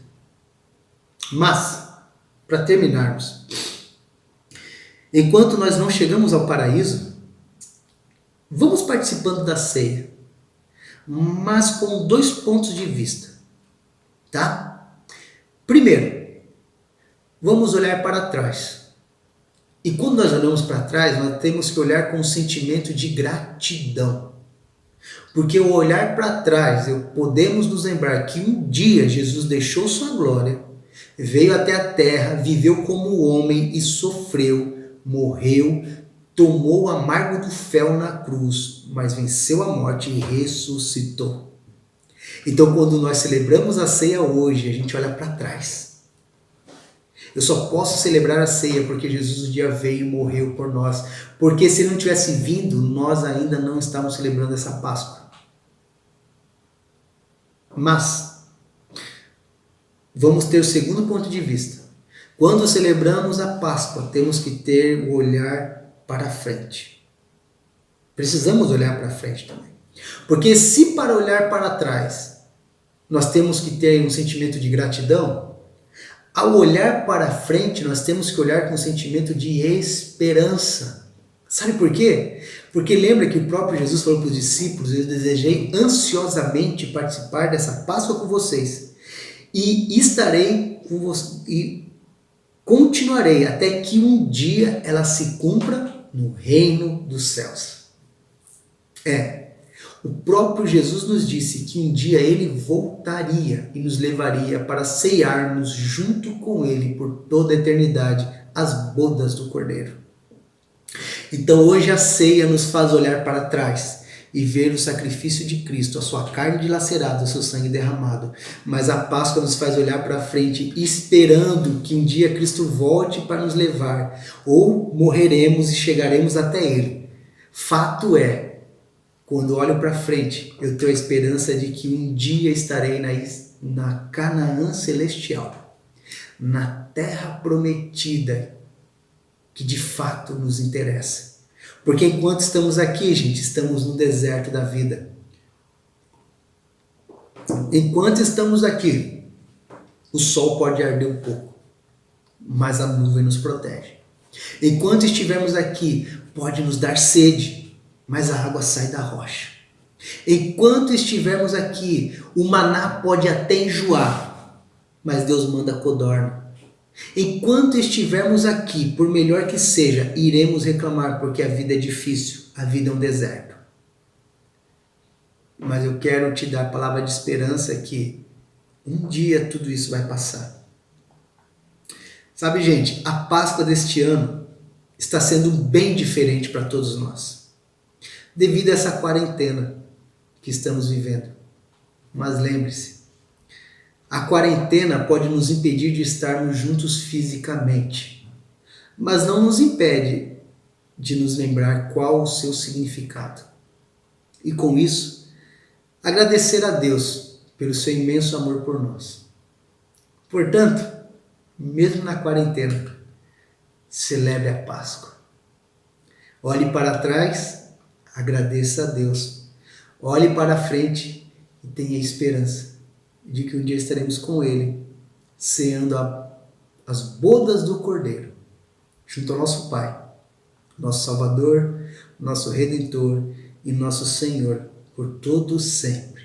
Mas, para terminarmos, enquanto nós não chegamos ao paraíso, vamos participando da ceia, mas com 2 pontos de vista, tá? Primeiro, vamos olhar para trás. E quando nós olhamos para trás, nós temos que olhar com um sentimento de gratidão. Porque ao olhar para trás, podemos nos lembrar que um dia Jesus deixou sua glória, veio até a terra, viveu como homem e sofreu, morreu, tomou o amargo do fel na cruz, mas venceu a morte e ressuscitou. Então, quando nós celebramos a ceia hoje, a gente olha para trás. Eu só posso celebrar a ceia porque Jesus um dia veio e morreu por nós. Porque se ele não tivesse vindo, nós ainda não estávamos celebrando essa Páscoa. Mas, vamos ter o segundo ponto de vista. Quando celebramos a Páscoa, temos que ter o olhar para frente. Precisamos olhar para frente também. Porque se para olhar para trás, nós temos que ter um sentimento de gratidão, ao olhar para frente, nós temos que olhar com um sentimento de esperança. Sabe por quê? Porque lembra que o próprio Jesus falou para os discípulos: eu desejei ansiosamente participar dessa Páscoa com vocês, e estarei com vocês, e continuarei até que um dia ela se cumpra no reino dos céus. O próprio Jesus nos disse que um dia ele voltaria e nos levaria para cearmos junto com ele por toda a eternidade as bodas do Cordeiro. Então hoje a ceia nos faz olhar para trás e ver o sacrifício de Cristo, a sua carne dilacerada, o seu sangue derramado. Mas a Páscoa nos faz olhar para frente, esperando que um dia Cristo volte para nos levar, ou morreremos e chegaremos até Ele. Fato é, quando olho para frente, eu tenho a esperança de que um dia estarei na Canaã celestial, na terra prometida, que de fato nos interessa. Porque enquanto estamos aqui, gente, estamos no deserto da vida. Enquanto estamos aqui, o sol pode arder um pouco, mas a nuvem nos protege. Enquanto estivermos aqui, pode nos dar sede, mas a água sai da rocha. Enquanto estivermos aqui, o maná pode até enjoar, mas Deus manda codorna. Enquanto estivermos aqui, por melhor que seja, iremos reclamar porque a vida é difícil, a vida é um deserto. Mas eu quero te dar a palavra de esperança que um dia tudo isso vai passar. Sabe, gente, a Páscoa deste ano está sendo bem diferente para todos nós, devido a essa quarentena que estamos vivendo. Mas lembre-se, a quarentena pode nos impedir de estarmos juntos fisicamente, mas não nos impede de nos lembrar qual o seu significado. E com isso, agradecer a Deus pelo seu imenso amor por nós. Portanto, mesmo na quarentena, celebre a Páscoa. Olhe para trás, agradeça a Deus. Olhe para frente e tenha esperança de que um dia estaremos com Ele, ceando as bodas do Cordeiro, junto ao nosso Pai, nosso Salvador, nosso Redentor e nosso Senhor, por todo sempre.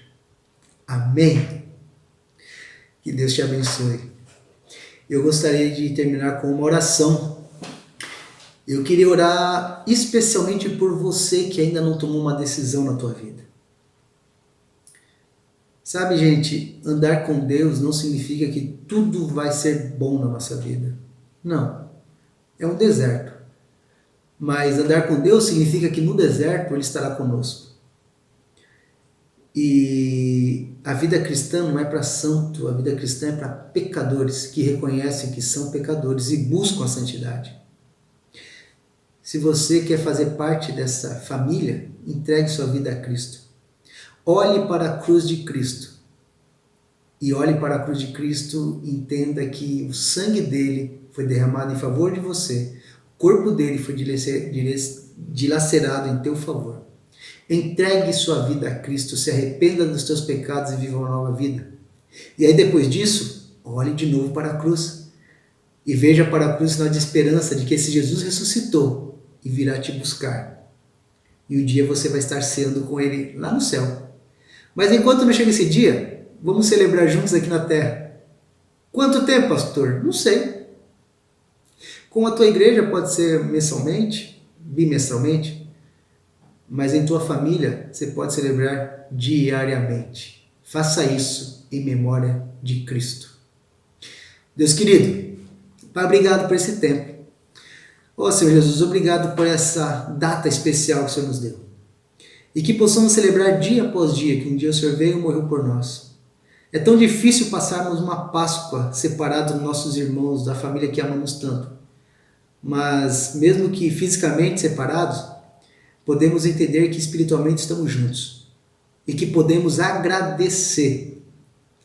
Amém. Que Deus te abençoe. Eu gostaria de terminar com uma oração. Eu queria orar especialmente por você que ainda não tomou uma decisão na tua vida. Sabe, gente, andar com Deus não significa que tudo vai ser bom na nossa vida. Não. É um deserto. Mas andar com Deus significa que no deserto Ele estará conosco. E a vida cristã não é para santo, a vida cristã é para pecadores que reconhecem que são pecadores e buscam a santidade. Se você quer fazer parte dessa família, entregue sua vida a Cristo. Olhe para a cruz de Cristo. E olhe para a cruz de Cristo e entenda que o sangue dele foi derramado em favor de você. O corpo dele foi dilacerado em teu favor. Entregue sua vida a Cristo, se arrependa dos teus pecados e viva uma nova vida. E aí depois disso, olhe de novo para a cruz. E veja para a cruz sinal de esperança de que esse Jesus ressuscitou e virá te buscar. E um dia você vai estar ceando com ele lá no céu. Mas enquanto não chega esse dia, vamos celebrar juntos aqui na terra. Quanto tempo, pastor? Não sei. Com a tua igreja pode ser mensalmente, bimestralmente, mas em tua família você pode celebrar diariamente. Faça isso em memória de Cristo. Deus querido, Pai, obrigado por esse tempo. Ó Senhor Jesus, obrigado por essa data especial que o Senhor nos deu. E que possamos celebrar dia após dia que um dia o Senhor veio e morreu por nós. É tão difícil passarmos uma Páscoa separados dos nossos irmãos, da família que amamos tanto. Mas mesmo que fisicamente separados, podemos entender que espiritualmente estamos juntos. E que podemos agradecer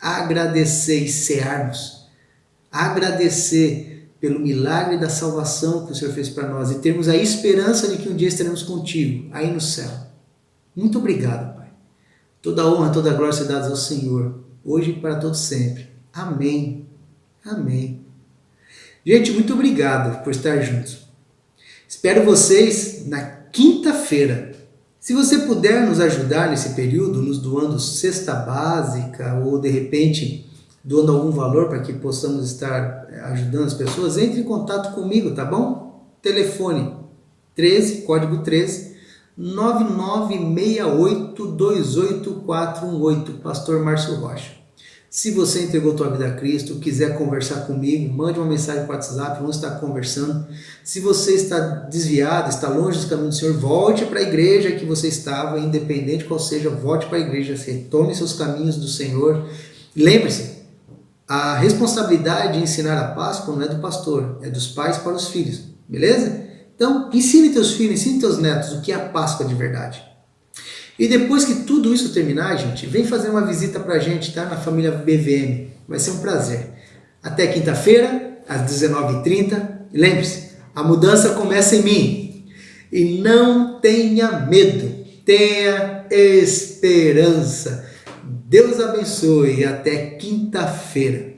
e cearmos. Agradecer pelo milagre da salvação que o Senhor fez para nós. E termos a esperança de que um dia estaremos contigo, aí no céu. Muito obrigado, Pai. Toda honra, toda glória se dá ao Senhor, hoje e para todos sempre. Amém. Amém. Gente, muito obrigado por estar juntos. Espero vocês na quinta-feira. Se você puder nos ajudar nesse período, nos doando cesta básica ou de repente doando algum valor para que possamos estar ajudando as pessoas, entre em contato comigo, tá bom? Telefone 13, código 13, 996828418, Pastor Márcio Rocha. Se você entregou tua vida a Cristo, quiser conversar comigo, mande uma mensagem para o WhatsApp, vamos estar conversando. Se você está desviado, está longe do caminho do Senhor, volte para a igreja que você estava, independente qual seja, volte para a igreja, retome seus caminhos do Senhor. Lembre-se, a responsabilidade de ensinar a Páscoa não é do pastor, é dos pais para os filhos, beleza? Então, ensine teus filhos, ensine teus netos o que é a Páscoa de verdade. E depois que tudo isso terminar, gente, vem fazer uma visita pra gente, tá? Na família BVM. Vai ser um prazer. Até quinta-feira, às 19h30. E lembre-se, a mudança começa em mim. E não tenha medo, tenha esperança. Deus abençoe e até quinta-feira.